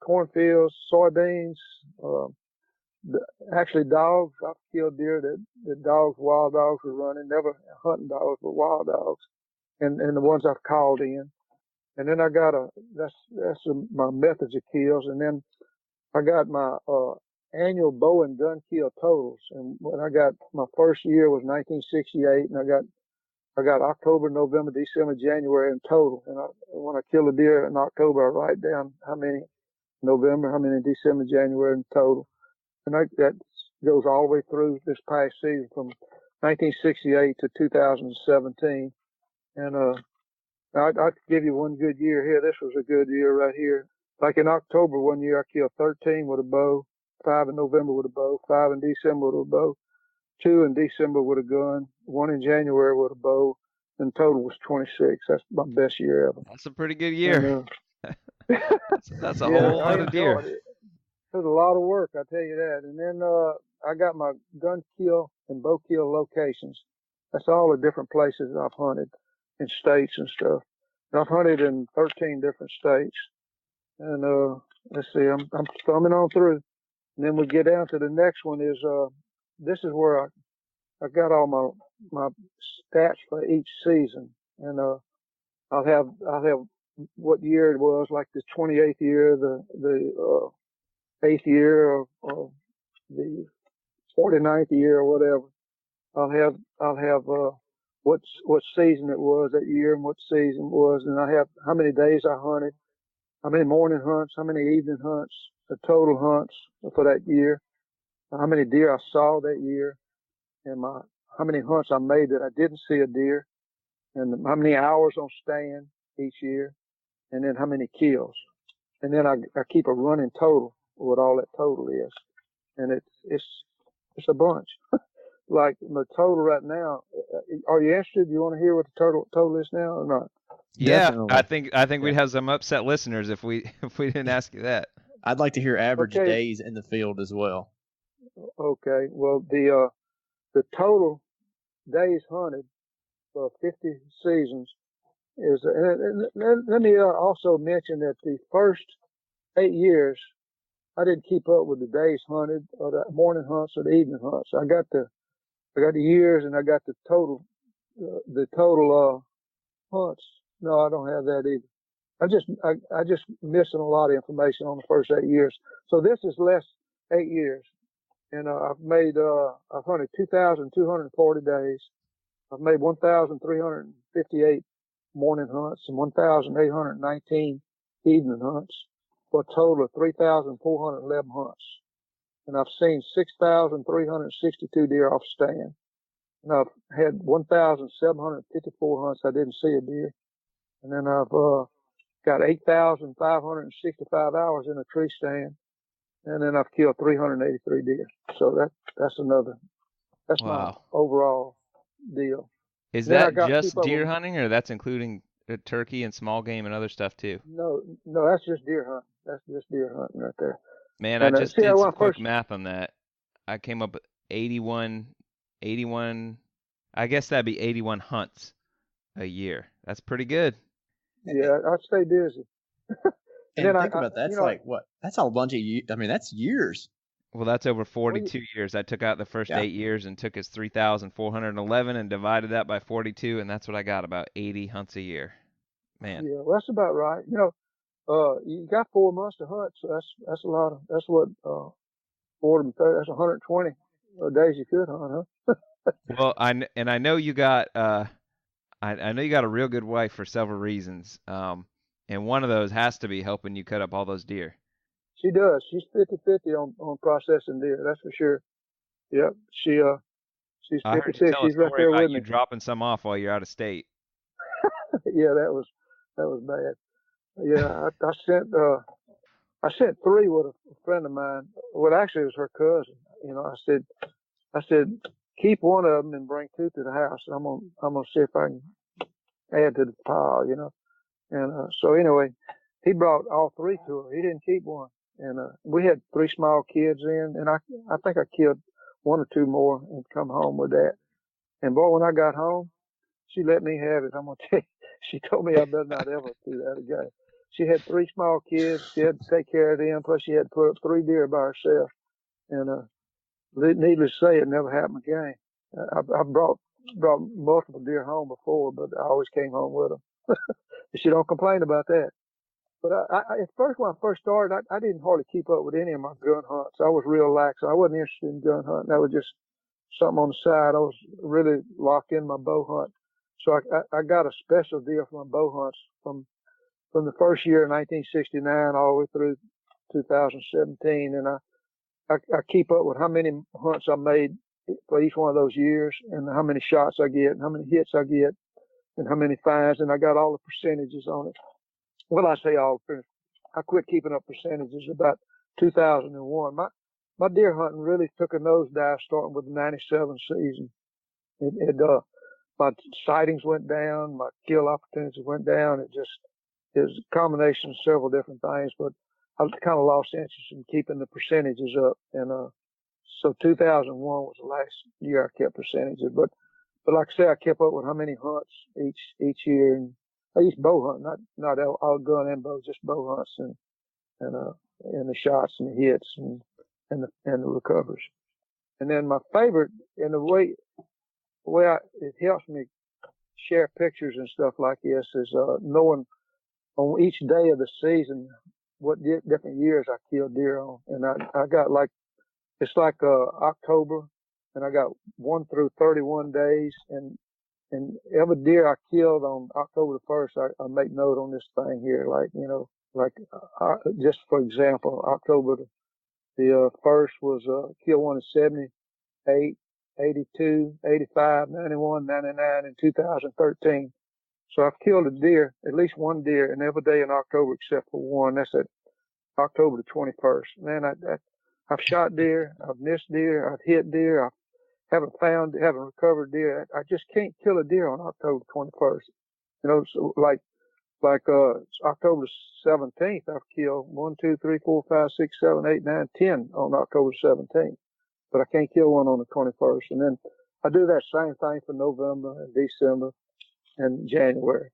S3: cornfields, soybeans, actually dogs. I've killed deer that wild dogs were running, never hunting dogs, but wild dogs, and the ones I've called in. And then I got that's my methods of kills, and then I got my annual bow and gun kill totals. And when I got my first year was 1968, and I got October, November, December, January in total. And when I kill a deer in October, I write down how many November, how many December, January in total. And that goes all the way through this past season from 1968 to 2017. And I'd give you one good year here. This was a good year right here. Like in October one year, I killed 13 with a bow, 5 in November with a bow, 5 in December with a bow, 2 in December with a gun, 1 in January with a bow, and total was 26. That's my best year ever.
S2: That's a pretty good year.
S3: And,
S2: that's a whole lot of deer.
S3: It was a lot of work, I tell you that. And then I got my gun kill and bow kill locations. That's all the different places I've hunted in states and stuff. And I've hunted in 13 different states. And let's see, I'm thumbing on through. And then we get down to the next one is this is where I got all my stats for each season. And I'll have what year it was, like the 28th year, the 8th year, or the 49th year, or whatever. I'll have what season it was that year and what season it was, and I have how many days I hunted, how many morning hunts, how many evening hunts, the total hunts for that year, how many deer I saw that year, and how many hunts I made that I didn't see a deer, and how many hours on stand each year, and then how many kills. And then I keep a running total of what all that total is. And it's a bunch. Like the total right now, are you interested? Do you want to hear what the total is now or not?
S2: Yeah,
S1: Definitely.
S2: I think we'd
S4: Yeah.
S2: have some upset listeners if we didn't ask you that.
S4: I'd like to hear average
S3: Okay.
S4: days in the field as well.
S3: Okay. Well, the total days hunted for 50 seasons is, let me also mention that the first 8 years, I didn't keep up with the days hunted or the morning hunts or the evening hunts. I got the years and I got the total, hunts. No, I don't have that either. I just missing a lot of information on the first 8 years. So this is less 8 years. And, I've hunted 2,240 days. I've made 1,358 morning hunts and 1,819 evening hunts for a total of 3,411 hunts. And I've seen 6,362 deer off stand. And I've had 1,754 hunts I didn't see a deer. And then I've got 8,565 hours in a tree stand. And then I've killed 383 deer. So that's my overall deal.
S2: Is
S3: Then I
S2: that
S3: got to
S2: just
S3: keep up
S2: deer
S3: with,
S2: hunting, or that's including turkey and small game and other stuff too?
S3: no, that's just deer hunting. That's just deer hunting right there.
S2: Man,
S3: And
S2: I just
S3: see,
S2: did
S3: when
S2: some
S3: I
S2: quick
S3: first,
S2: math on that. I came up with 81. I guess that'd be 81 hunts a year. That's pretty good.
S3: yeah, I stay busy. And
S4: And
S3: then
S4: think about that. That's like what? That's a bunch of years. I mean, that's years.
S2: Well, that's over
S3: well,
S2: 42 years. I took out the first
S4: Yeah.
S2: 8 years and took his 3,411 and divided that by 42, and that's what I got, about 80 hunts a year. Man.
S3: yeah, well, that's about right. You got 4 months to hunt, so that's a lot of, that's what, 4 to 30, that's 120 days you could hunt, huh?
S2: Well, I know you got I know you got a real good wife for several reasons. And one of those has to be helping you cut up all those deer.
S3: She does. She's 50-50 on processing deer. That's for sure. Yep. She's
S2: I heard you
S3: 50-50.
S2: tell a
S3: She's right
S2: story
S3: there
S2: about
S3: with
S2: you
S3: me.
S2: dropping some off while you're out of state.
S3: Yeah, that was bad. Yeah, I sent 3 with a friend of mine. Well, actually, it was her cousin. I said, keep one of them and bring 2 to the house. And I'm gonna see if I can add to the pile. And so anyway, he brought all 3 to her. He didn't keep one. And we had 3 small kids in, and I think I killed 1 or 2 more and come home with that. And boy, when I got home, she let me have it. I'm gonna tell you, she told me I better not ever do that again. She had 3 small kids. She had to take care of them. Plus, she had to put up 3 deer by herself. And needless to say, it never happened again. I brought multiple deer home before, but I always came home with them. She don't complain about that. But at first, when I first started, I didn't hardly keep up with any of my gun hunts. I was real lax. I wasn't interested in gun hunting. That was just something on the side. I was really locked in my bow hunt. So I got a special deal for my bow hunts from the first year in 1969 all the way through 2017. And I keep up with how many hunts I made for each one of those years and how many shots I get and how many hits I get and how many finds. And I got all the percentages on it. Well, I say all. I quit keeping up percentages about 2001. My deer hunting really took a nosedive starting with the 97 season. My sightings went down, my kill opportunities went down. It was a combination of several different things, but I kind of lost interest in keeping the percentages up. And so 2001 was the last year I kept percentages. But like I say, I kept up with how many hunts each year, and I used bow hunt, not all gun and bow, just bow hunts and the shots and the hits and the recovers. And then my favorite, and the way it helps me share pictures and stuff like this is knowing on each day of the season what different years I killed deer on. And I got it's like October, and I got 1 through 31 days, and every deer I killed on October the 1st, I make note on this thing here, just for example, October the 1st was kill 1 in 78, 82, 85, 91, 99, and 2013. So I've killed a deer, at least 1 deer, in every day in October except for 1. That's at October the 21st. Man, I've shot deer, I've missed deer, I've hit deer, I haven't recovered deer. I just can't kill a deer on October 21st. So like Like October 17th, I've killed 1, 2, 3, 4, 5, 6, 7, 8, 9, 10 on October 17th. But I can't kill one on the 21st. And then I do that same thing for November and December and January.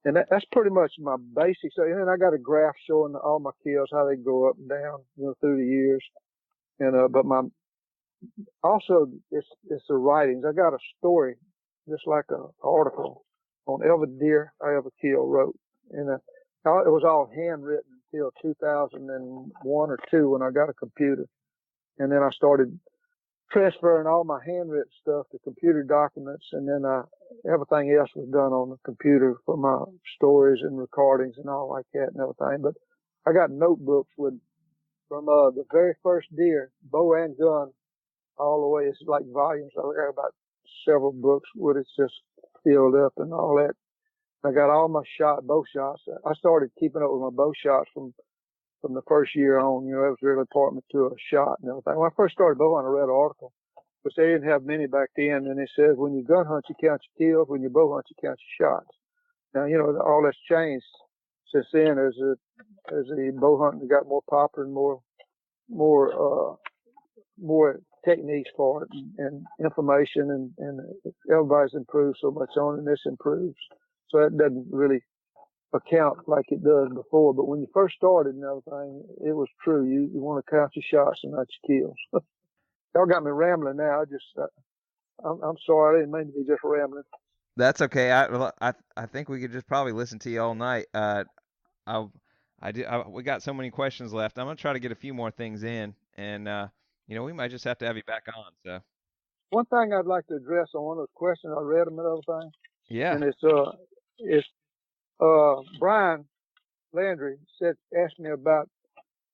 S3: And that's pretty much my basics. And then I got a graph showing all my kills, how they go up and down, through the years. And but also it's the writings. I got a story, just like an article on every deer I ever killed wrote. And it was all handwritten until 2001 or 2 when I got a computer. And then I started transferring all my handwritten stuff to computer documents, and then everything else was done on the computer for my stories and recordings and all like that and everything. But I got notebooks from the very first deer, bow and gun, all the way. It's like volumes. I got about several books with it just filled up and all that. I got all my bow shots. I started keeping up with my bow shots from the first year on. It was really important to a shot and everything. When I first started bow hunting, I read an article, which they didn't have many back then, and it says when you gun hunt, you count your kills. When you bow hunt, you count your shots. Now, all that's changed since then as the bow hunting got more popular and more techniques for it and information and everybody's improved so much on it, and this improves. So that doesn't really account like it does before. But when you first started and everything, it was true. You want to count your shots and not your kills. Y'all got me rambling now. I'm sorry. I didn't mean to be just rambling.
S2: That's okay. I think we could just probably listen to you all night. We got so many questions left. I'm gonna try to get a few more things in, and we might just have to have you back on. So
S3: one thing I'd like to address on one of those questions, I read them and everything.
S2: Yeah.
S3: And it's Brian Landry asked me about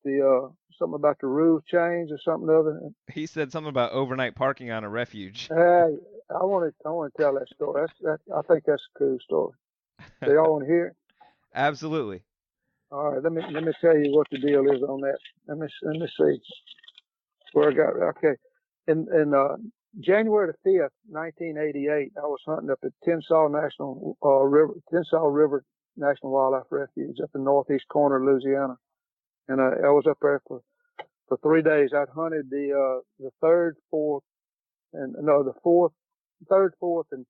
S3: the something about the rules change or something of it.
S2: He said something about overnight parking on a refuge.
S3: I want to tell that story. I think that's a cool story. Do y'all want to hear it?
S2: Absolutely.
S3: All right, let me tell you what the deal is on that. Let me see where I got. Okay, in January the 5th, 1988, I was hunting up at Tensas River National Wildlife Refuge up in northeast corner of Louisiana, and I was up there for 3 days. I'd hunted the third, fourth, and third, fourth, and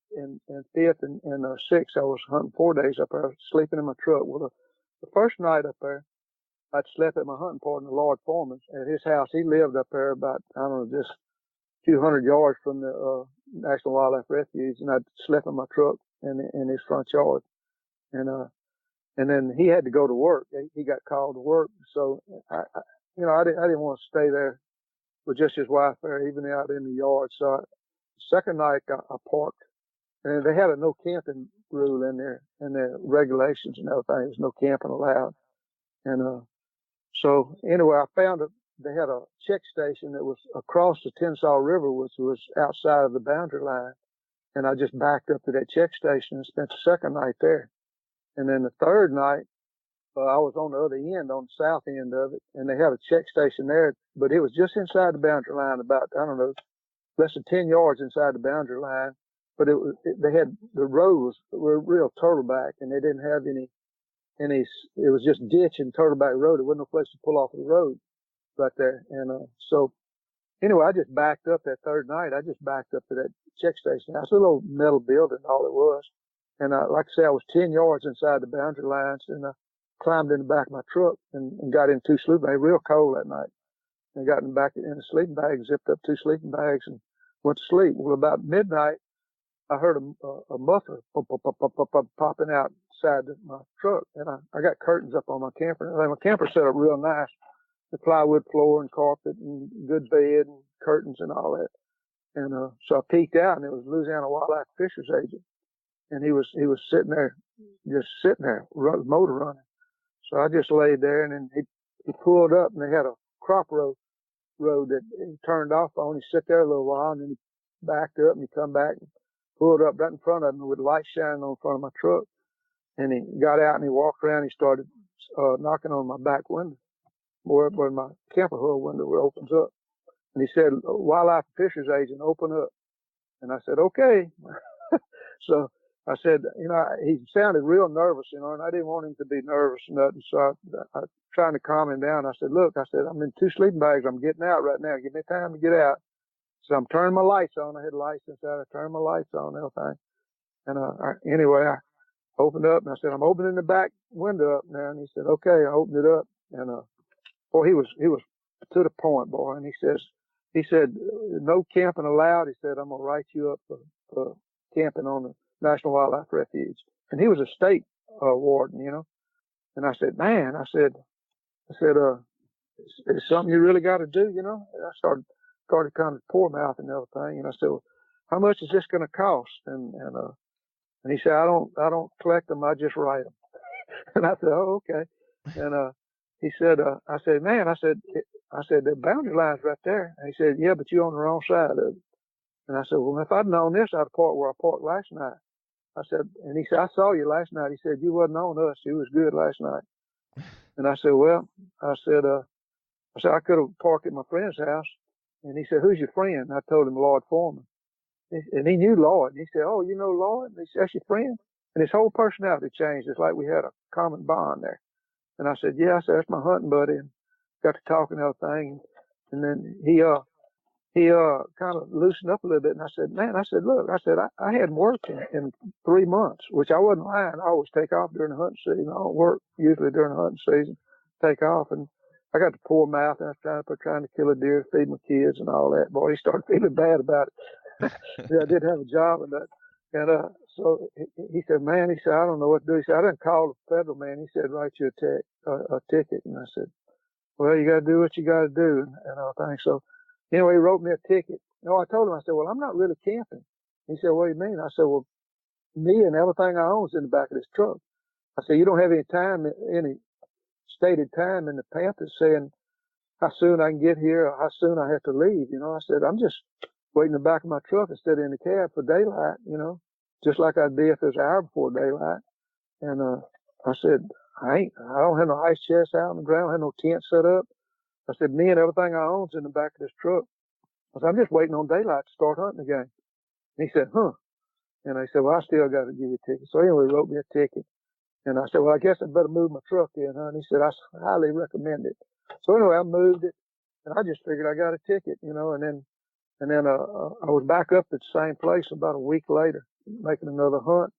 S3: fifth, and sixth. I was hunting 4 days up there, sleeping in my truck. Well, the first night up there, I'd slept at my hunting partner, Lord Foreman, at his house. He lived up there about, I don't know, just 200 yards from the National Wildlife Refuge, and I'd slept in my truck in his front yard. And then he had to go to work. He got called to work, so I didn't want to stay there with just his wife there, even out in the yard. So second night I parked, and they had a no camping rule in there, and the regulations and everything. There's no camping allowed. And so anyway, I found they had a check station that was across the Tensas River, which was outside of the boundary line. And I just backed up to that check station and spent the second night there. And then the third night, I was on the other end, on the south end of it, and they had a check station there, but it was just inside the boundary line, about, I don't know, less than 10 yards inside the boundary line. But they had, the roads were real turtleback, and they didn't have any, it was just ditch and turtleback road. There wasn't no place to pull off the road right there. And so anyway, I just backed up that third night. I just backed up to that check station. It's a little metal building, all it was. And like I say, I was 10 yards inside the boundary lines, and I climbed in the back of my truck and got in 2 sleeping bags, real cold that night. And got in the back in the sleeping bag, zipped up 2 sleeping bags, and went to sleep. Well, about midnight, I heard a muffler popping outside my truck, and I got curtains up on my camper. And my camper set up real nice, the plywood floor and carpet and good bed and curtains and all that. And so I peeked out, and it was Louisiana Wildlife Fisheries agent, and he was sitting there, motor running. So I just laid there, and then he pulled up, and they had a crop road that he turned off on. He sit there a little while, and then he backed up, and he come back and pulled up right in front of me with light shining on front of my truck. And he got out and he walked around. He started knocking on my back window, where my camper hull window opens up. And he said, "Wildlife Fisheries agent, open up." And I said, "Okay." So I said, he sounded real nervous, and I didn't want him to be nervous or nothing. So I trying to calm him down. I said, look, I said, I'm in 2 sleeping bags. I'm getting out right now. Give me time to get out. So I'm turning my lights on. I had lights inside. I turned my lights on and everything. And anyway, I opened up and I said, I'm opening the back window up now. And he said, okay. I opened it up, and boy, he was to the point, boy. And he said, no camping allowed. He said, I'm gonna write you up for camping on the National Wildlife Refuge. And he was a state warden, And I said, man, I said, it's something you really got to do, And I started kind of poor mouthing and everything. And I said, well, how much is this going to cost? And he said, I don't collect them. I just write them. And I said, oh, okay. And he said, I said, man, I said, the boundary line's right there. And he said, yeah, but you're on the wrong side of it. And I said, well, if I'd known this, I'd park where I parked last night. I said, and he said, I saw you last night. He said, you wasn't on us. You was good last night. And I said, well, I said, I could have parked at my friend's house. And he said, who's your friend? And I told him Lloyd Foreman. And he knew Lloyd. And he said, oh, you know Lloyd? And he said, that's your friend? And his whole personality changed. It's like we had a common bond there. And I said, yeah, I said, that's my hunting buddy. And got to talking and everything. And then he kind of loosened up a little bit. And I said, man, I said, look, I said, I hadn't worked in 3 months, which I wasn't lying. I always take off during the hunting season. I don't work usually during the hunting season, take off. And I got the poor mouth, and I was trying to kill a deer, feed my kids and all that. Boy, he started feeling bad about it. Yeah, I did have a job and that. And so he said, man, he said, I don't know what to do. He said, I didn't call the federal man. He said, write you a ticket. And I said, well, you got to do what you got to do and all things. So anyway, he wrote me a ticket. No, I told him, I said, well, I'm not really camping. He said, what do you mean? I said, well, me and everything I own is in the back of this truck. I said, you don't have any stated time in the pamphlet saying how soon I can get here or how soon I have to leave. I said, I'm just waiting in the back of my truck instead of in the cab for daylight, just like I'd be if it was an hour before daylight. And I said, I don't have no ice chest out on the ground, I have no tent set up. I said, me and everything I own's in the back of this truck. I said, I'm just waiting on daylight to start hunting again. And he said, huh. And I said, well, I still got to give you a ticket. So anyway, he wrote me a ticket. And I said, well, I guess I better move my truck in, huh? And he said, I highly recommend it. So anyway, I moved it, and I just figured I got a ticket, and then I was back up at the same place about a week later, making another hunt.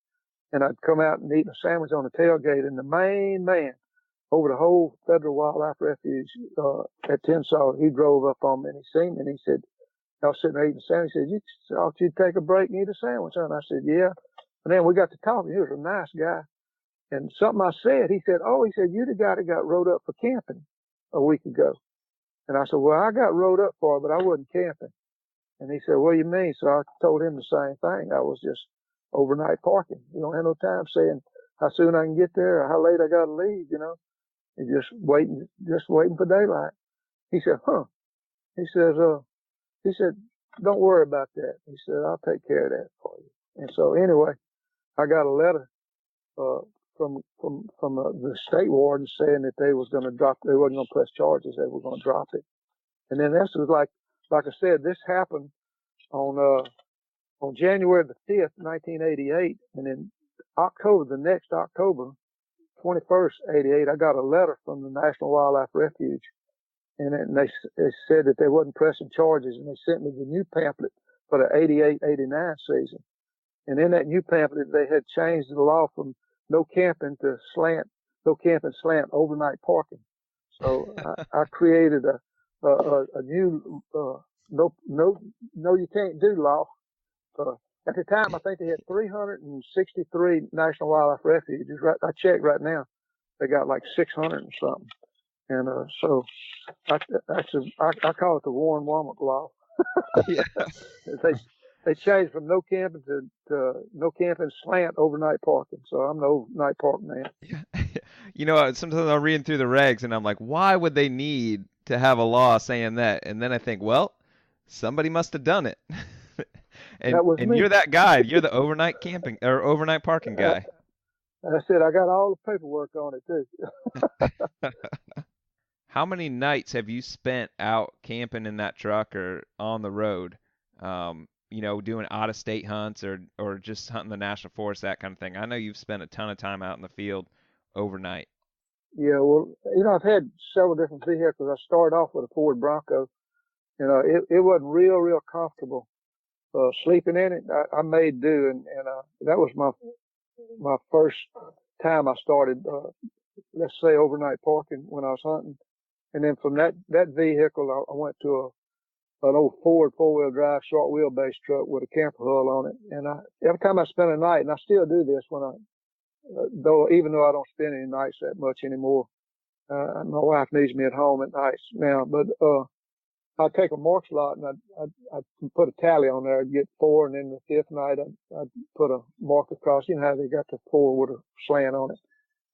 S3: And I'd come out and eat a sandwich on the tailgate, and the main man over the whole Federal Wildlife Refuge at Tensas, he drove up on me, and he seen me, and he said, I was sitting there eating a sandwich. He said, you thought you'd take a break and eat a sandwich, huh? And I said, yeah. And then we got to talking. He was a nice guy. And something I said, he said, you're the guy that got rode up for camping a week ago. And I said, well, I got rode up for it, but I wasn't camping. And he said, what do you mean? So I told him the same thing. I was just overnight parking. You don't have no time saying how soon I can get there or how late I got to leave, and just waiting for daylight. He said, huh. He said, don't worry about that. He said, I'll take care of that for you. And so anyway, I got a letter, from the state warden saying that they wasn't going to press charges. They were going to drop it. And then this was like I said, this happened on January the 5th, 1988. And in the next October 21st, 88, I got a letter from the National Wildlife Refuge. And they said that they wasn't pressing charges. And they sent me the new pamphlet for the 88, 89 season. And in that new pamphlet, they had changed the law from no camping to no camping slant overnight parking. So I created a new no you can't do law. At the time, I think they had 363 National Wildlife Refuges. Right, I checked right now, they got like 600 and something. And so I call it the Warren Womack law.
S2: Yeah.
S3: They changed from no camping to no camping slant overnight parking. So I'm the overnight park man.
S2: Yeah. Sometimes I'm reading through the regs and I'm like, why would they need to have a law saying that? And then I think, well, somebody must have done it. and
S3: me.
S2: You're that guy. You're the overnight camping or overnight parking guy.
S3: I said, I got all the paperwork on it too.
S2: How many nights have you spent out camping in that truck or on the road? doing out of state hunts or just hunting the national forest, that kind of thing? I know you've spent a ton of time out in the field overnight.
S3: Yeah, well, I've had several different vehicles. I started off with a Ford Bronco. It wasn't real comfortable sleeping in it. I made do, and that was my first time I started, let's say, overnight parking when I was hunting. And then from that vehicle, I went to an old Ford four-wheel drive short wheelbase truck with a camper hull on it. And every time I spend a night, and I still do this even though I don't spend any nights that much anymore. My wife needs me at home at nights now, but I'd take a mark slot and I'd put a tally on there. I'd get 4, and then the 5th night I'd put a mark across. You know how they got the 4 with a slant on it.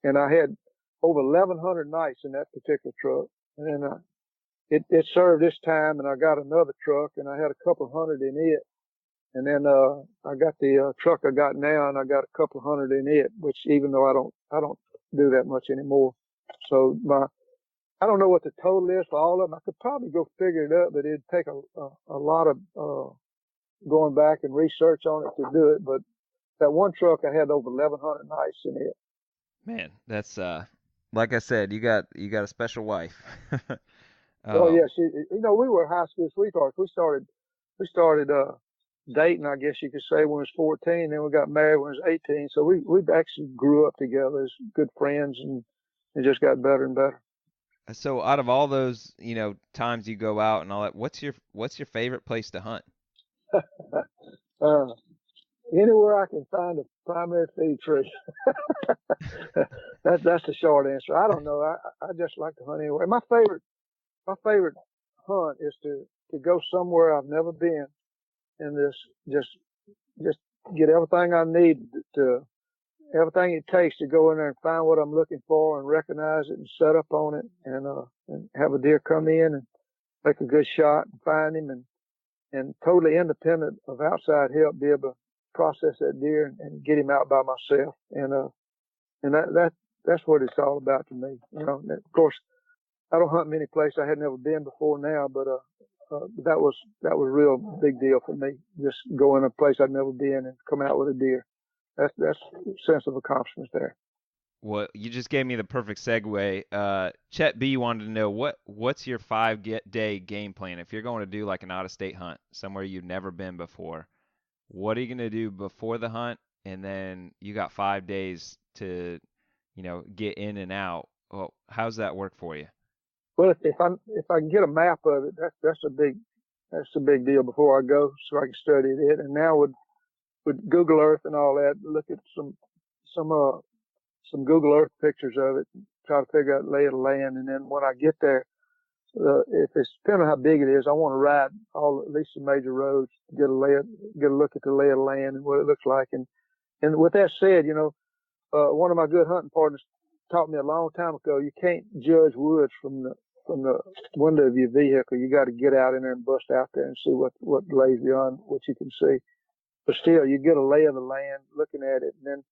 S3: And I had over 1,100 nights in that particular truck. And then it served this time, and I got another truck, and I had a couple hundred in it. And then I got the truck I got now, and I got a couple hundred in it, which even though I don't do that much anymore. So I don't know what the total is for all of them. I could probably go figure it up, but it'd take a lot of going back and research on it to do it. But that one truck, I had over 1,100 nights in it.
S2: Man, that's like I said, you got a special wife.
S3: Oh yeah, we were high school sweethearts. We started dating, I guess you could say, when we was 14. Then we got married when we was 18. So we actually grew up together as good friends, and it just got better and better.
S2: So out of all those, times you go out and all that, what's your favorite place to hunt?
S3: Anywhere I can find a primary feed tree. That's the short answer. I don't know. I just like to hunt anywhere. My favorite hunt is to go somewhere I've never been, and just get everything I need everything it takes to go in there and find what I'm looking for and recognize it and set up on it and have a deer come in and make a good shot and find him and totally independent of outside help, be able to process that deer and get him out by myself. And that's what it's all about to me. Of course, I don't hunt many places I had never been before now, but that was a real big deal for me. Just go in a place I'd never been and come out with a deer. That's a sense of accomplishment there.
S2: Well, you just gave me the perfect segue. Chet B wanted to know what's your 5-day game plan if you're going to do like an out-of-state hunt somewhere you've never been before. What are you going to do before the hunt, and then you got 5 days to, get in and out? Well, how's that work for you?
S3: Well, if I can get a map of it, that's a big deal before I go, so I can study it. And now with Google Earth and all that, look at some Google Earth pictures of it, and try to figure out lay of the land. And then when I get there, if it's depending on how big it is, I want to ride at least the major roads, get a look at the lay of the land and what it looks like. And with that said, one of my good hunting partners taught me a long time ago, you can't judge woods from the window of your vehicle. You got to get out in there and bust out there and see what lays beyond what you can see. But still, you get a lay of the land looking at it, and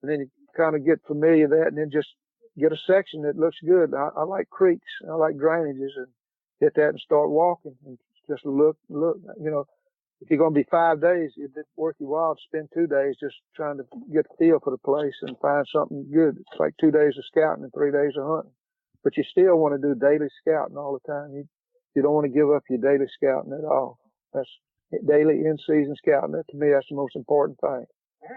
S3: then you kind of get familiar with that, and then just get a section that looks good. I like creeks, I like drainages, and hit that and start walking and just look. If you're going to be 5 days, it'd worth your while to spend 2 days just trying to get a feel for the place and find something good. It's like 2 days of scouting and 3 days of hunting. But you still want to do daily scouting all the time. You don't want to give up your daily scouting at all. That's daily in-season scouting. To me, that's the most important thing,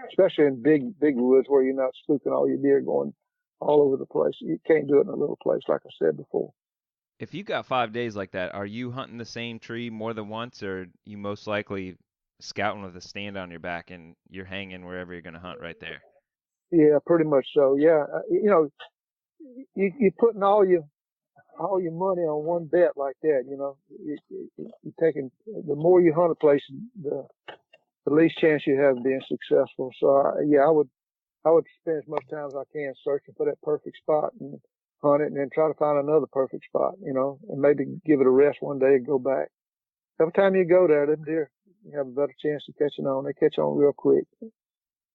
S3: especially in big woods where you're not spooking all your deer going all over the place. You can't do it in a little place, like I said before.
S2: If you got 5 days like that, are you hunting the same tree more than once, or you most likely scouting with a stand on your back and you're hanging wherever you're going to hunt right there?
S3: Yeah, pretty much so. Yeah, you're putting all your money on one bet like that. You're taking, the more you hunt a place, the least chance you have of being successful. So I would spend as much time as I can searching for that perfect spot and hunt it, and then try to find another perfect spot, and maybe give it a rest one day and go back. Every time you go there, them deer, you have a better chance of catching on. They catch on real quick.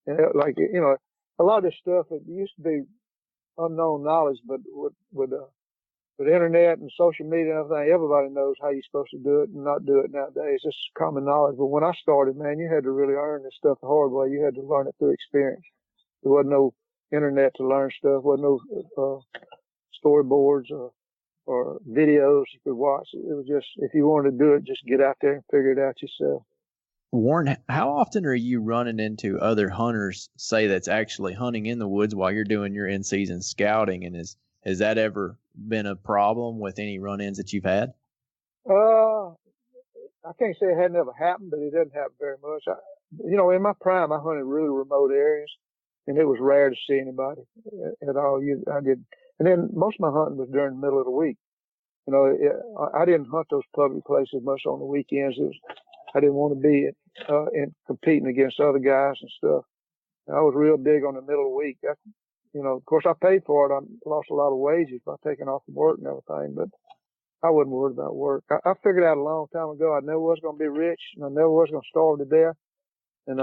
S3: And a lot of this stuff, it used to be unknown knowledge, but with with the internet and social media and everything, everybody knows how you're supposed to do it and not do it nowadays. It's common knowledge. But when I started, man, you had to really earn this stuff the hard way. You had to learn it through experience. There wasn't no internet to learn stuff. Wasn't no storyboards or videos you could watch. It was just, if you wanted to do it, just get out there and figure it out yourself.
S4: Warren, how often are you running into other hunters, say, that's actually hunting in the woods while you're doing your in-season scouting? And has that ever been a problem with any run-ins that you've had?
S3: I can't say it hadn't ever happened, but it doesn't happen very much. In my prime, I hunted really remote areas, and it was rare to see anybody at all. I did, and then most of my hunting was during the middle of the week. I didn't hunt those public places much on the weekends. I didn't want to be in competing against other guys and stuff. I was real big on the middle of the week. Of course, I paid for it. I lost a lot of wages by taking off from work and everything, but I wasn't worried about work. I figured out a long time ago I never was going to be rich, and I never was going to starve to death. And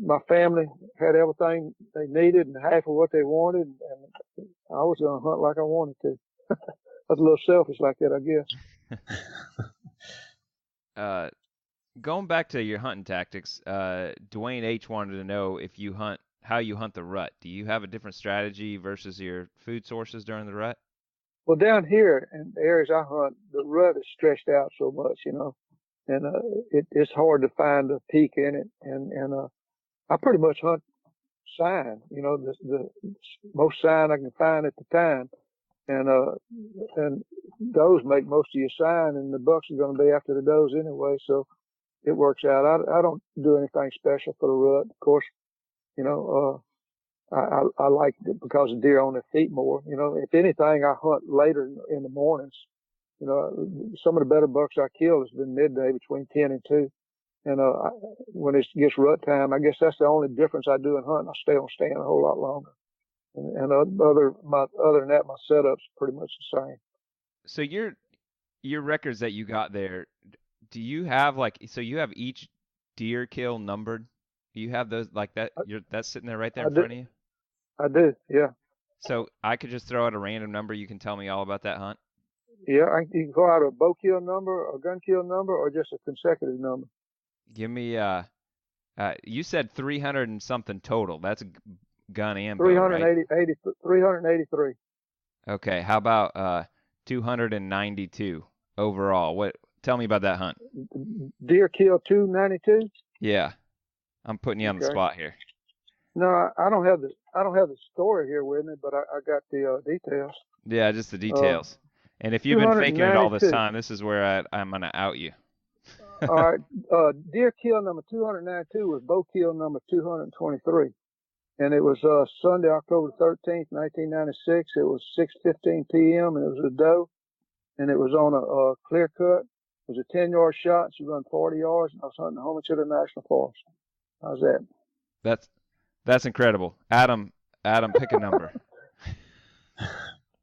S3: my family had everything they needed and half of what they wanted, and I was going to hunt like I wanted to. I was a little selfish like that, I
S2: guess. Going back to your hunting tactics, Dwayne H. wanted to know how you hunt the rut. Do you have a different strategy versus your food sources during the rut?
S3: Well, down here in the areas I hunt, the rut is stretched out so much, and it's hard to find a peak in it. And I pretty much hunt sign, the most sign I can find at the time. And those make most of your sign, and the bucks are going to be after the does anyway, so it works out. I don't do anything special for the rut. Of course, I like it because the deer on their feet more. If anything, I hunt later in the mornings. Some of the better bucks I kill has been midday between 10 and 2. And when it gets rut time, I guess that's the only difference I do in hunting. I stay on stand a whole lot longer. And other than that, my setup's pretty much the same.
S2: So your records that you got there, do you have so you have each deer kill numbered? Do you have those like that? That's sitting there right there in front of you?
S3: I do, yeah.
S2: So I could just throw out a random number. You can tell me all about that hunt?
S3: Yeah, you can go out a bow kill number, a gun kill number, or just a consecutive number.
S2: Give me, you said 300 and something total. That's gun and bow,
S3: 383.
S2: Okay, how about 292 overall? Tell me about that hunt.
S3: Deer kill 292?
S2: Yeah. I'm putting you on the spot here.
S3: No, I don't have the story here with me, but I got the details.
S2: Yeah, just the details. And if you've been faking it all this time, this is where I'm gonna out you.
S3: All right. Deer kill number 292 was bow kill number 223. And it was Sunday, October 13th, 1996. It was 6:15 p.m. and it was a doe. And it was on a clear cut. It was a 10-yard shot. She run 40 yards. And I was hunting the Homestead National Forest. How's that?
S2: That's incredible. Adam, pick a number.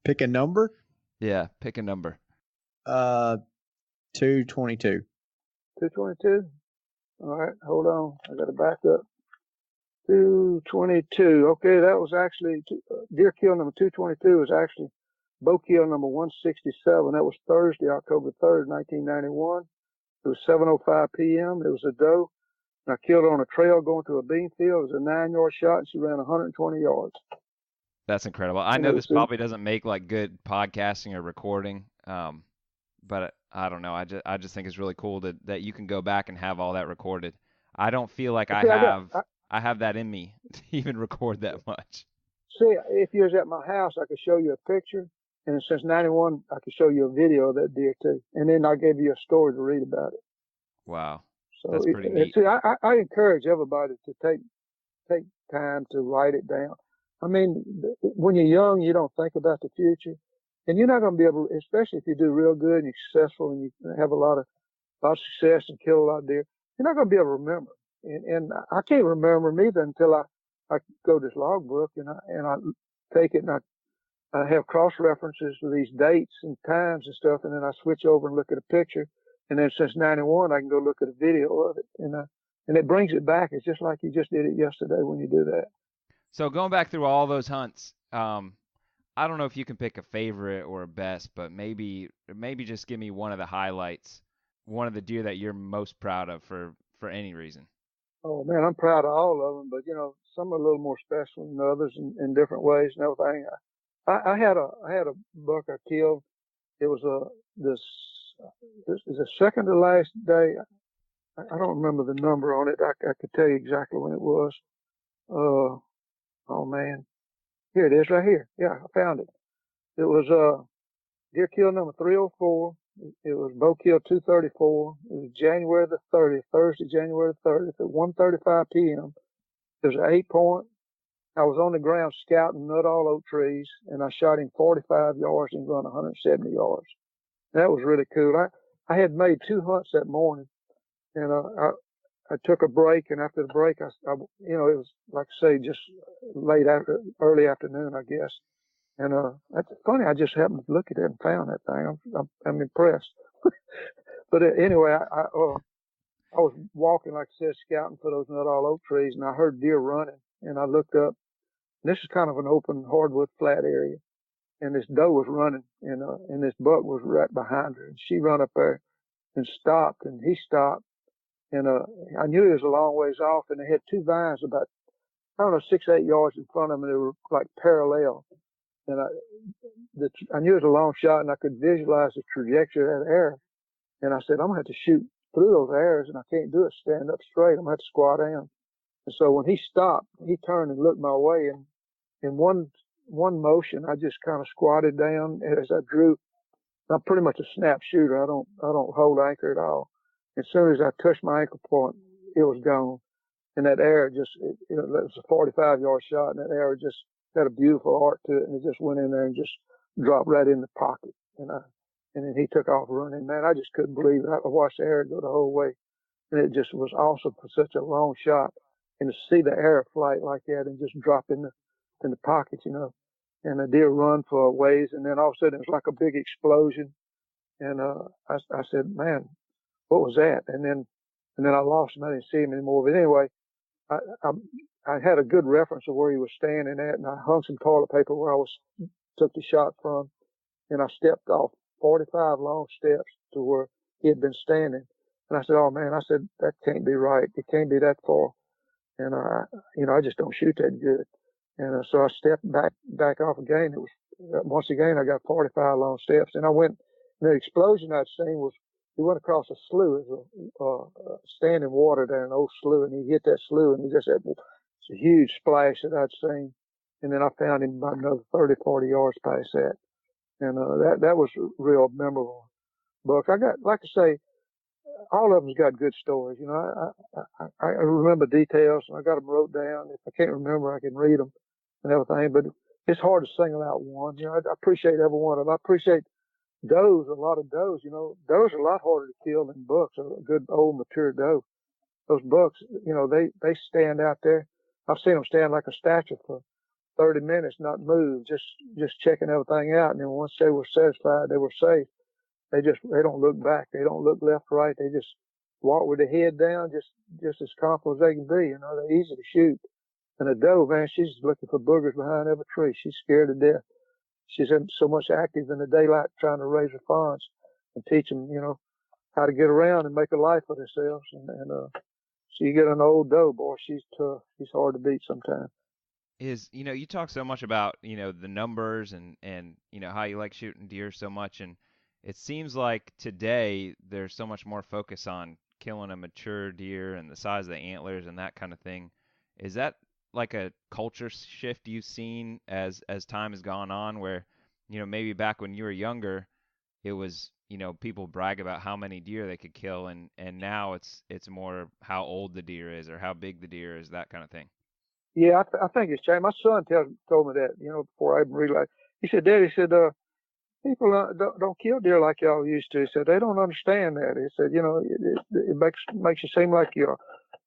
S4: Pick a number?
S2: Yeah, pick a number.
S4: 222.
S3: 222? All right, hold on. I got to back up. 222. Okay, that was actually deer kill number 222 was actually bow kill number 167. That was Thursday, October 3rd, 1991. It was 7:05 p.m. It was a doe. And I killed her on a trail going to a bean field. It was a 9-yard shot, and she ran 120 yards.
S2: That's incredible. I know this probably doesn't make like good podcasting or recording, but I don't know. I just think it's really cool that you can go back and have all that recorded. I don't feel like I have that in me to even record that much.
S3: See, if you was at my house, I could show you a picture, and since '91, I could show you a video of that deer too, and then I gave you a story to read about it.
S2: Wow,
S3: so
S2: that's pretty neat.
S3: See, I encourage everybody to take time to write it down. I mean, when you're young, you don't think about the future, and you're not going to be able, especially if you do real good and you're successful and you have a lot of success and kill a lot of deer, you're not going to be able to remember. And I can't remember them either until I go to this logbook and I take it and I have cross references to these dates and times and stuff, and then I switch over and look at a picture. And then since '91, I can go look at a video of it, and it brings it back. It's just like you just did it yesterday when you do that.
S2: So going back through all those hunts, I don't know if you can pick a favorite or a best, but maybe just give me one of the highlights, one of the deer that you're most proud of for any reason.
S3: Oh man, I'm proud of all of them, but some are a little more special than others in different ways and everything. I had a buck I killed. It was this this is the second to last day. I don't remember the number on it. I could tell you exactly when it was. Uh, oh man, here it is right here. Yeah, I found it. It was deer kill number 304. It was bow kill 234. It was January the 30th, Thursday, January the 30th at 1:35 p.m. It was an 8 point. I was on the ground scouting nut all oak trees, and I shot him 45 yards and run 170 yards. That was really cool. I had made 2 hunts that morning, and I took a break, and after the break, it was like I say, just early afternoon, I guess. And that's funny. I just happened to look at it and found that thing. I'm impressed. But anyway, I was walking, like I said, scouting for those nut all oak trees, and I heard deer running, and I looked up. And this is kind of an open hardwood flat area, and this doe was running, and this buck was right behind her, and she run up there and stopped, and he stopped, and I knew he was a long ways off, and they had two vines about, I don't know, 6, 8 yards in front of them, and they were like parallel. And I knew it was a long shot, and I could visualize the trajectory of that arrow. And I said, I'm gonna have to shoot through those arrows, and I can't do it stand up straight. I'm gonna have to squat down. And so when he stopped, he turned and looked my way, and in one motion, I just kind of squatted down as I drew. I'm pretty much a snap shooter. I don't hold anchor at all. As soon as I touched my ankle point, it was gone. And that arrow it was a 45-yard shot, and that arrow just had a beautiful arc to it, and it just went in there and just dropped right in the pocket. And then he took off running. Man, I just couldn't believe it. I watched the arrow go the whole way, and it just was awesome for such a long shot. And to see the arrow flight like that and just drop in the pocket, and the deer run for a ways, and then all of a sudden it was like a big explosion. And I said, man, what was that? And then I lost him. I didn't see him anymore. But anyway, I, I, I had a good reference of where he was standing at, and I hung some toilet paper where took the shot from, and I stepped off 45 long steps to where he had been standing. And I said, oh man, I said, that can't be right. It can't be that far. And I just don't shoot that good. And so I stepped back off again. It was once again I got 45 long steps, and I went. The explosion I'd seen was he went across a slough. It was standing water there, an old slough, and he hit that slough, and he just had it's a huge splash that I'd seen. And then I found him about another 30, 40 yards past that, and that was real memorable. Buck, I got, like I say, all of them's got good stories. I remember details, and I got them wrote down. If I can't remember, I can read them and everything. But it's hard to single out one. I appreciate every one of them. I appreciate does, a lot of does. Does are a lot harder to kill than bucks. A good old mature doe. Those bucks, they stand out there. I've seen them stand like a statue for 30 minutes, not move, just checking everything out. And then once they were satisfied, they were safe. They don't look back. They don't look left, right. They just walk with their head down, just as comfortable as they can be. They're easy to shoot. And a doe, man, she's looking for boogers behind every tree. She's scared to death. She's so much active in the daylight trying to raise her fawns and teach them, how to get around and make a life for themselves. And so you get an old doe, boy, she's tough. She's hard to beat sometimes.
S2: You talk so much about, the numbers and how you like shooting deer so much, and it seems like today there's so much more focus on killing a mature deer and the size of the antlers and that kind of thing. Is that like a culture shift you've seen as time has gone on, where, maybe back when you were younger, it was, people brag about how many deer they could kill, and now it's more how old the deer is or how big the deer is, that kind of thing.
S3: Yeah, I think it's changed. My son told me that, before I even realized. He said, Dad, he said, people don't kill deer like y'all used to. He said, they don't understand that. He said, it makes you seem like you're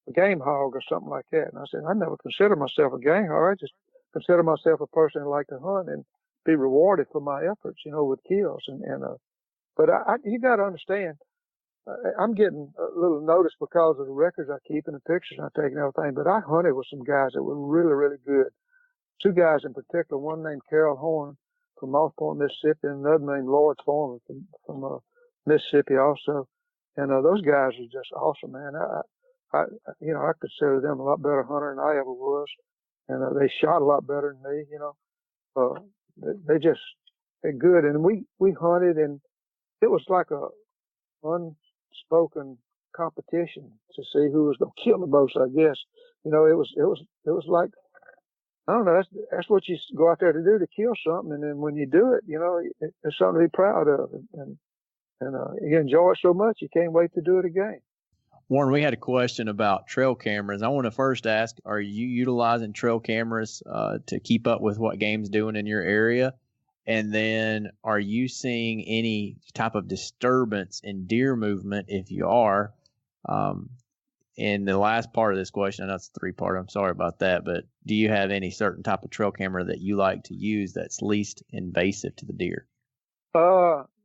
S3: a game hog or something like that. And I said, I never consider myself a game hog. I just consider myself a person who like to hunt and be rewarded for my efforts, with kills. But you got to understand, I'm getting a little notice because of the records I keep and the pictures I take and everything. But I hunted with some guys that were really, really good. Two guys in particular, one named Carol Horn, from Moss Point, Mississippi, and another named Lloyd Foreman from Mississippi also. And those guys are just awesome, man. I consider them a lot better hunter than I ever was, and they shot a lot better than me. They're good. And we hunted, and it was like a unspoken competition to see who was gonna kill the most. I guess it was like, I don't know. That's what you go out there to do, to kill something, and then when you do it, it's something to be proud of, and you enjoy it so much you can't wait to do it again.
S1: Warren, we had a question about trail cameras. I want to first ask, are you utilizing trail cameras to keep up with what game's doing in your area? And then are you seeing any type of disturbance in deer movement? If you are, in the last part of this question, I know it's a three-part, I'm sorry about that, but do you have any certain type of trail camera that you like to use that's least invasive to the deer?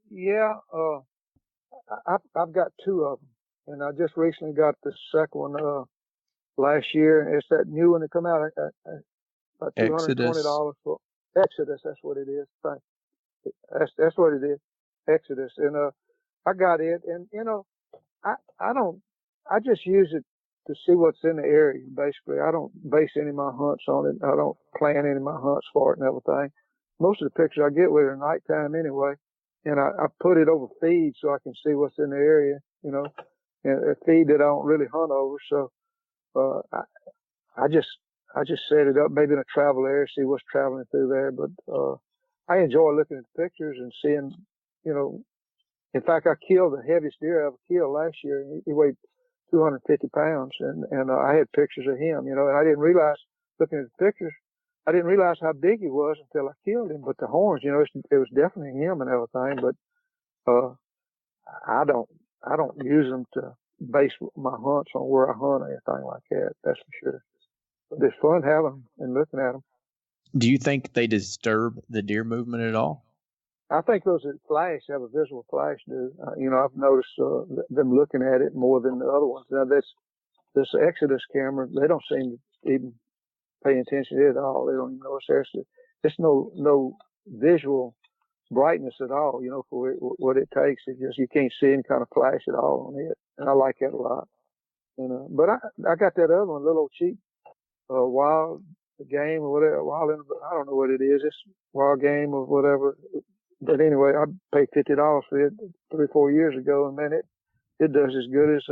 S3: Yeah, I've got two of them. And I just recently got the second one last year. It's that new one that come out about $220 for Exodus. That's what it is. That's what it is. Exodus. And I got it, and I just use it to see what's in the area. Basically, I don't base any of my hunts on it. I don't plan any of my hunts for it and everything. Most of the pictures I get with it are nighttime anyway, and I put it over feed so I can see what's in the area. And a feed that I don't really hunt over. So, I just set it up maybe in a travel area, see what's traveling through there. But, I enjoy looking at the pictures and seeing, in fact, I killed the heaviest deer I ever killed last year. He weighed 250 pounds, and I had pictures of him, and I didn't realize, looking at the pictures, I didn't realize how big he was until I killed him. But the horns, it was definitely him and everything. But, I don't use them to base my hunts on where I hunt or anything like that. That's for sure. But it's fun having them and looking at them.
S1: Do you think they disturb the deer movement at all?
S3: I think those that flash, have a visual flash, do. I've noticed them looking at it more than the other ones. Now, this Exodus camera, they don't seem to even pay attention to it at all. They don't even know it's there. There's no visual brightness at all, for what it takes. It's just, you can't see any kind of flash at all on it. And I like that a lot. But I got that other one, a little cheap, wild game or whatever. I don't know what it is. It's wild game or whatever. But anyway, I paid $50 for it 3 or 4 years ago, and man, it does as good as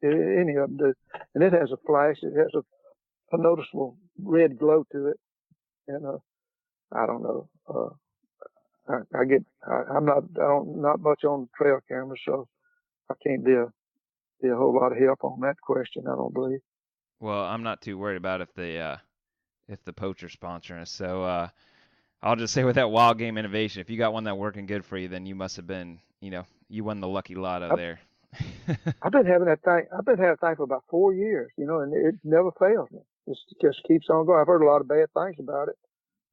S3: any of them do. And it has a flash. It has a noticeable red glow to it. And I don't know. I'm not much on trail cameras, so I can't be a whole lot of help on that question, I don't believe.
S2: Well, I'm not too worried about if the poacher's sponsoring us. So I'll just say with that wild game innovation, if you got one that working good for you, then you must have been, you won the lucky lotto there.
S3: I've been having that thing. I've been having that thing for about 4 years, and it never fails me. It just keeps on going. I've heard a lot of bad things about it.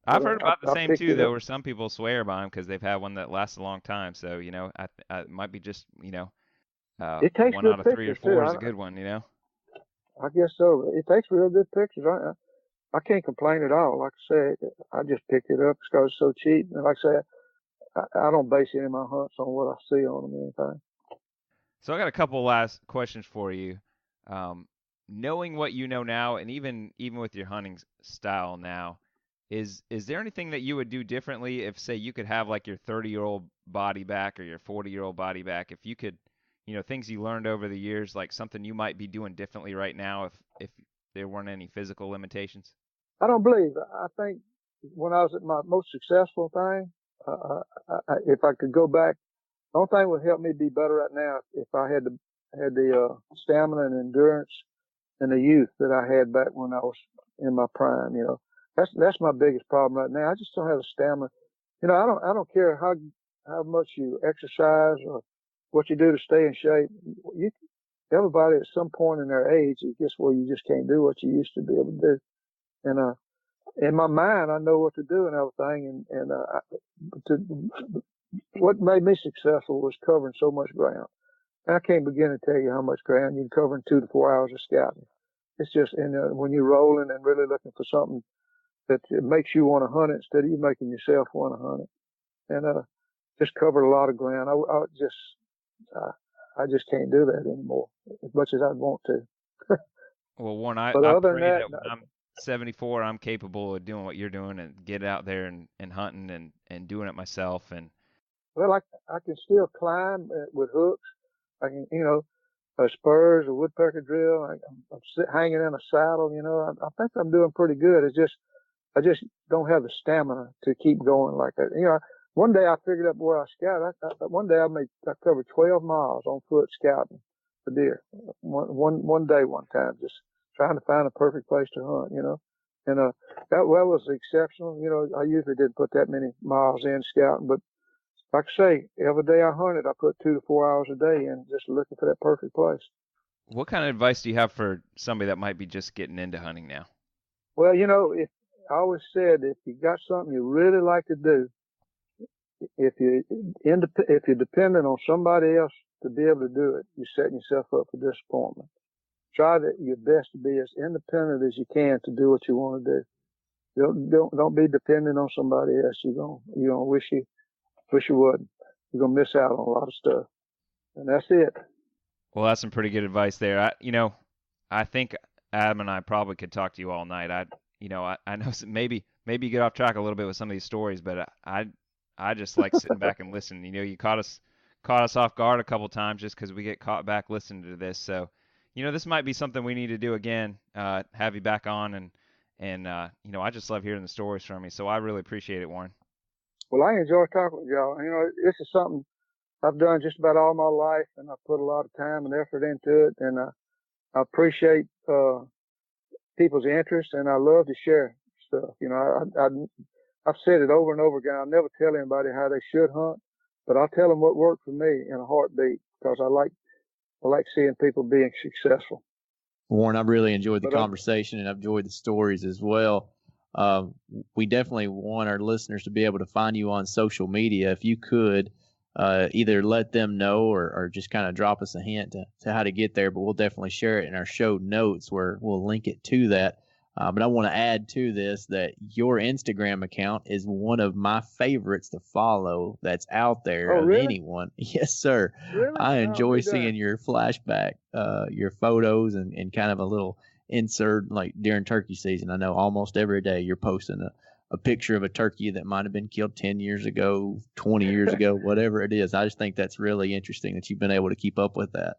S2: I've heard about the same too, though, where some people swear by them because they've had one that lasts a long time. So it might be just
S3: it takes
S2: 1 out of 3 or 4 is a good one.
S3: I guess so. It takes real good pictures. I can't complain at all. Like I said, I just picked it up because it's so cheap. And like I said, I don't base any of my hunts on what I see on them or anything.
S2: So I got a couple last questions for you. Knowing what you know now, and even with your hunting style now, is there anything that you would do differently if, say, you could have like your 30-year-old body back or your 40-year-old body back? If you could, things you learned over the years, like something you might be doing differently right now if there weren't any physical limitations?
S3: I don't believe. I think when I was at my most successful thing, if I could go back, the only thing would help me be better right now if I had the stamina and endurance and the youth that I had back when I was in my prime. That's my biggest problem right now. I just don't have the stamina. I don't care how much you exercise or what you do to stay in shape. Everybody at some point in their age, it gets where you just can't do what you used to be able to do. And in my mind, I know what to do and everything. What made me successful was covering so much ground. And I can't begin to tell you how much ground you can cover in 2 to 4 hours of scouting. It's just when you're rolling and really looking for something that it makes you want to hunt it instead of you making yourself want to hunt it. and just covered a lot of ground. I just can't do that anymore as much as I'd want to.
S2: Well, Warren,
S3: But
S2: I
S3: other than
S2: pray
S3: that,
S2: that when I'm 74, I'm capable of doing what you're doing and get out there and hunting and doing it myself. And
S3: well, I can still climb with hooks. I can, spurs, a woodpecker drill. I'm hanging in a saddle. I think I'm doing pretty good. I just don't have the stamina to keep going like that. One day I figured out where I scouted. One day I covered 12 miles on foot scouting for deer. One day, one time, just trying to find a perfect place to hunt. And that well was exceptional. I usually didn't put that many miles in scouting, but like I say, every day I hunted, I put 2 to 4 hours a day in just looking for that perfect place.
S2: what kind of advice do you have for somebody that might be just getting into hunting now?
S3: Well, if I always said if you got something you really like to do, if you're dependent on somebody else to be able to do it, you're setting yourself up for disappointment. Try your best to be as independent as you can to do what you want to do. Don't be dependent on somebody else. You're gonna wish you wouldn't. You're gonna miss out on a lot of stuff, and that's it.
S2: Well, that's some pretty good advice there. I think Adam and I probably could talk to you all night. I know maybe you get off track a little bit with some of these stories, but I just like sitting back and listening. You caught us off guard a couple times just because we get caught back listening to this. So, this might be something we need to do again. Have you back on and I just love hearing the stories from you. So I really appreciate it, Warren.
S3: Well, I enjoy talking with y'all. This is something I've done just about all my life, and I put a lot of time and effort into it, and I appreciate people's interest, and I love to share stuff. I've said it over and over again. I'll never tell anybody how they should hunt, but I'll tell them what worked for me in a heartbeat because I like seeing people being successful.
S1: Warren, I've really enjoyed the conversation, and I've enjoyed the stories as well. We definitely want our listeners to be able to find you on social media. If you could either let them know or just kind of drop us a hint to how to get there, but we'll definitely share it in our show notes where we'll link it to that. But I want to add to this that your Instagram account is one of my favorites to follow that's out there of
S3: really?
S1: anyone. Yes, sir.
S3: Really?
S1: I enjoy seeing your flashback, your photos, and kind of a little insert like during turkey season. I know almost every day you're posting a picture of a turkey that might have been killed 10 years ago, 20 years ago, whatever it is. I just think that's really interesting that you've been able to keep up with that.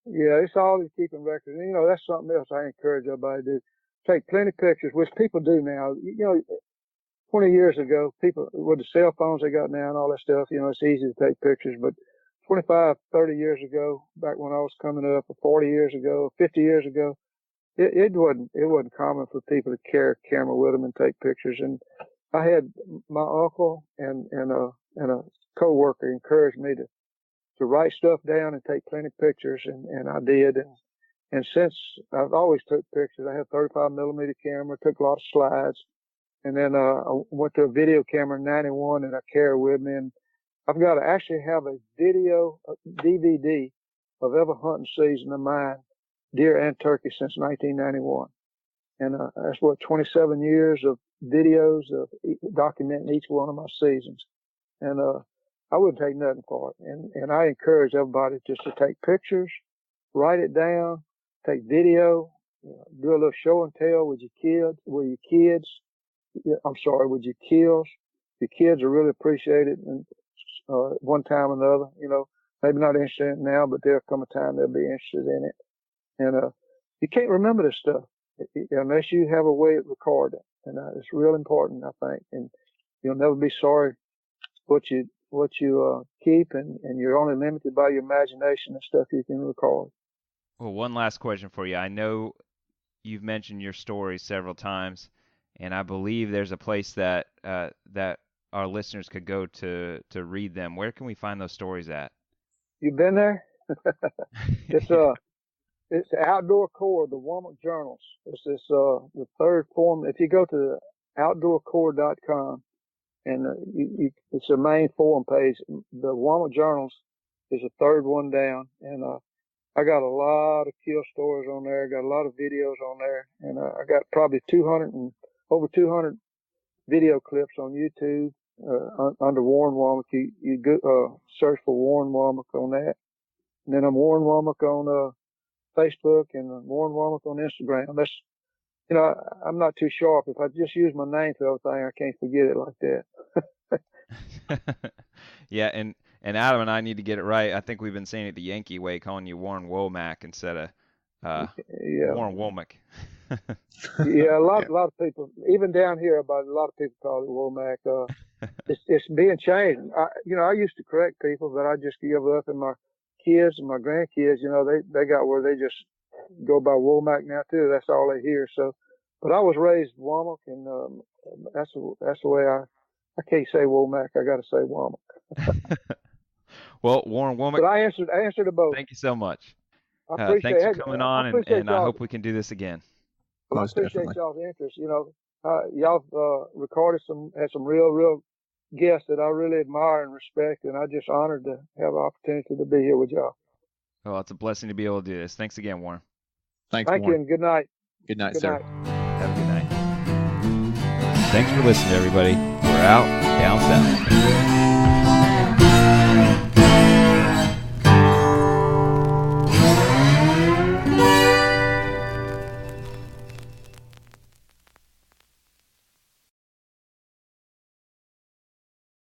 S3: Yeah, it's always keeping records. That's something else I encourage everybody to do. Take plenty of pictures, which people do now. 20 years ago, people with the cell phones they got now and all that stuff, it's easy to take pictures. But 25, 30 years ago, back when I was coming up, or 40 years ago, 50 years ago, it wasn't common for people to carry a camera with them and take pictures. And I had my uncle and a coworker encouraged me to write stuff down and take plenty of pictures, and I did. And since I've always took pictures, I had 35 millimeter camera, took a lot of slides. And then, I went to a video camera in 91 that I carry with me. And I actually have a video, DVD of every hunting season of mine, deer and turkey, since 1991. And, that's 27 years of videos of documenting each one of my seasons. And, I wouldn't take nothing for it. And I encourage everybody just to take pictures, write it down, take video, do a little show and tell with your kids, with your kills. Your kids will really appreciate it, and one time or another, maybe not interested in it now, but there'll come a time they'll be interested in it. And you can't remember this stuff unless you have a way of recording it, and it's real important, I think. And you'll never be sorry what you keep, and you're only limited by your imagination and stuff you can record.
S2: Well, one last question for you. I know you've mentioned your stories several times, and I believe there's a place that that our listeners could go to read them. Where can we find those stories at?
S3: You been there? It's the Outdoor Core, the Womack Journals. It's the third form. If you go to outdoorcore.com, and it's the main forum page, the Womack Journals is the third one down, and I got a lot of kill stories on there. I got a lot of videos on there, and I got probably over 200 video clips on YouTube, under Warren Womack. You go, search for Warren Womack on that. And then I'm Warren Womack on Facebook and Warren Womack on Instagram. That's, I'm not too sharp. If I just use my name for everything, I can't forget it like that.
S2: Yeah, and Adam and I need to get it right. I think we've been saying it the Yankee way, calling you Warren Womack instead of Warren Womack.
S3: Yeah, a lot of people, even down here, a lot of people call it Womack. It's being changed. I used to correct people, but I just give up, and my kids and my grandkids, they got where they just go by Womack now too. That's all they hear. So, but I was raised Womack, and that's the way I can't say Womack. I got to say Womack.
S2: Well, Warren Womack.
S3: But I answered to both.
S2: Thank you so much.
S3: I appreciate
S2: thanks for coming on, and I hope we can do this again.
S3: Well, I appreciate y'all's interest. Y'all had some real guests that I really admire and respect, and I'm just honored to have the opportunity to be here with y'all.
S2: Well, it's a blessing to be able to do this. Thanks again, Warren.
S4: Thank
S3: you, and good night.
S4: Good night, sir.
S2: Have a good night. Thanks for listening, everybody. We're out down south.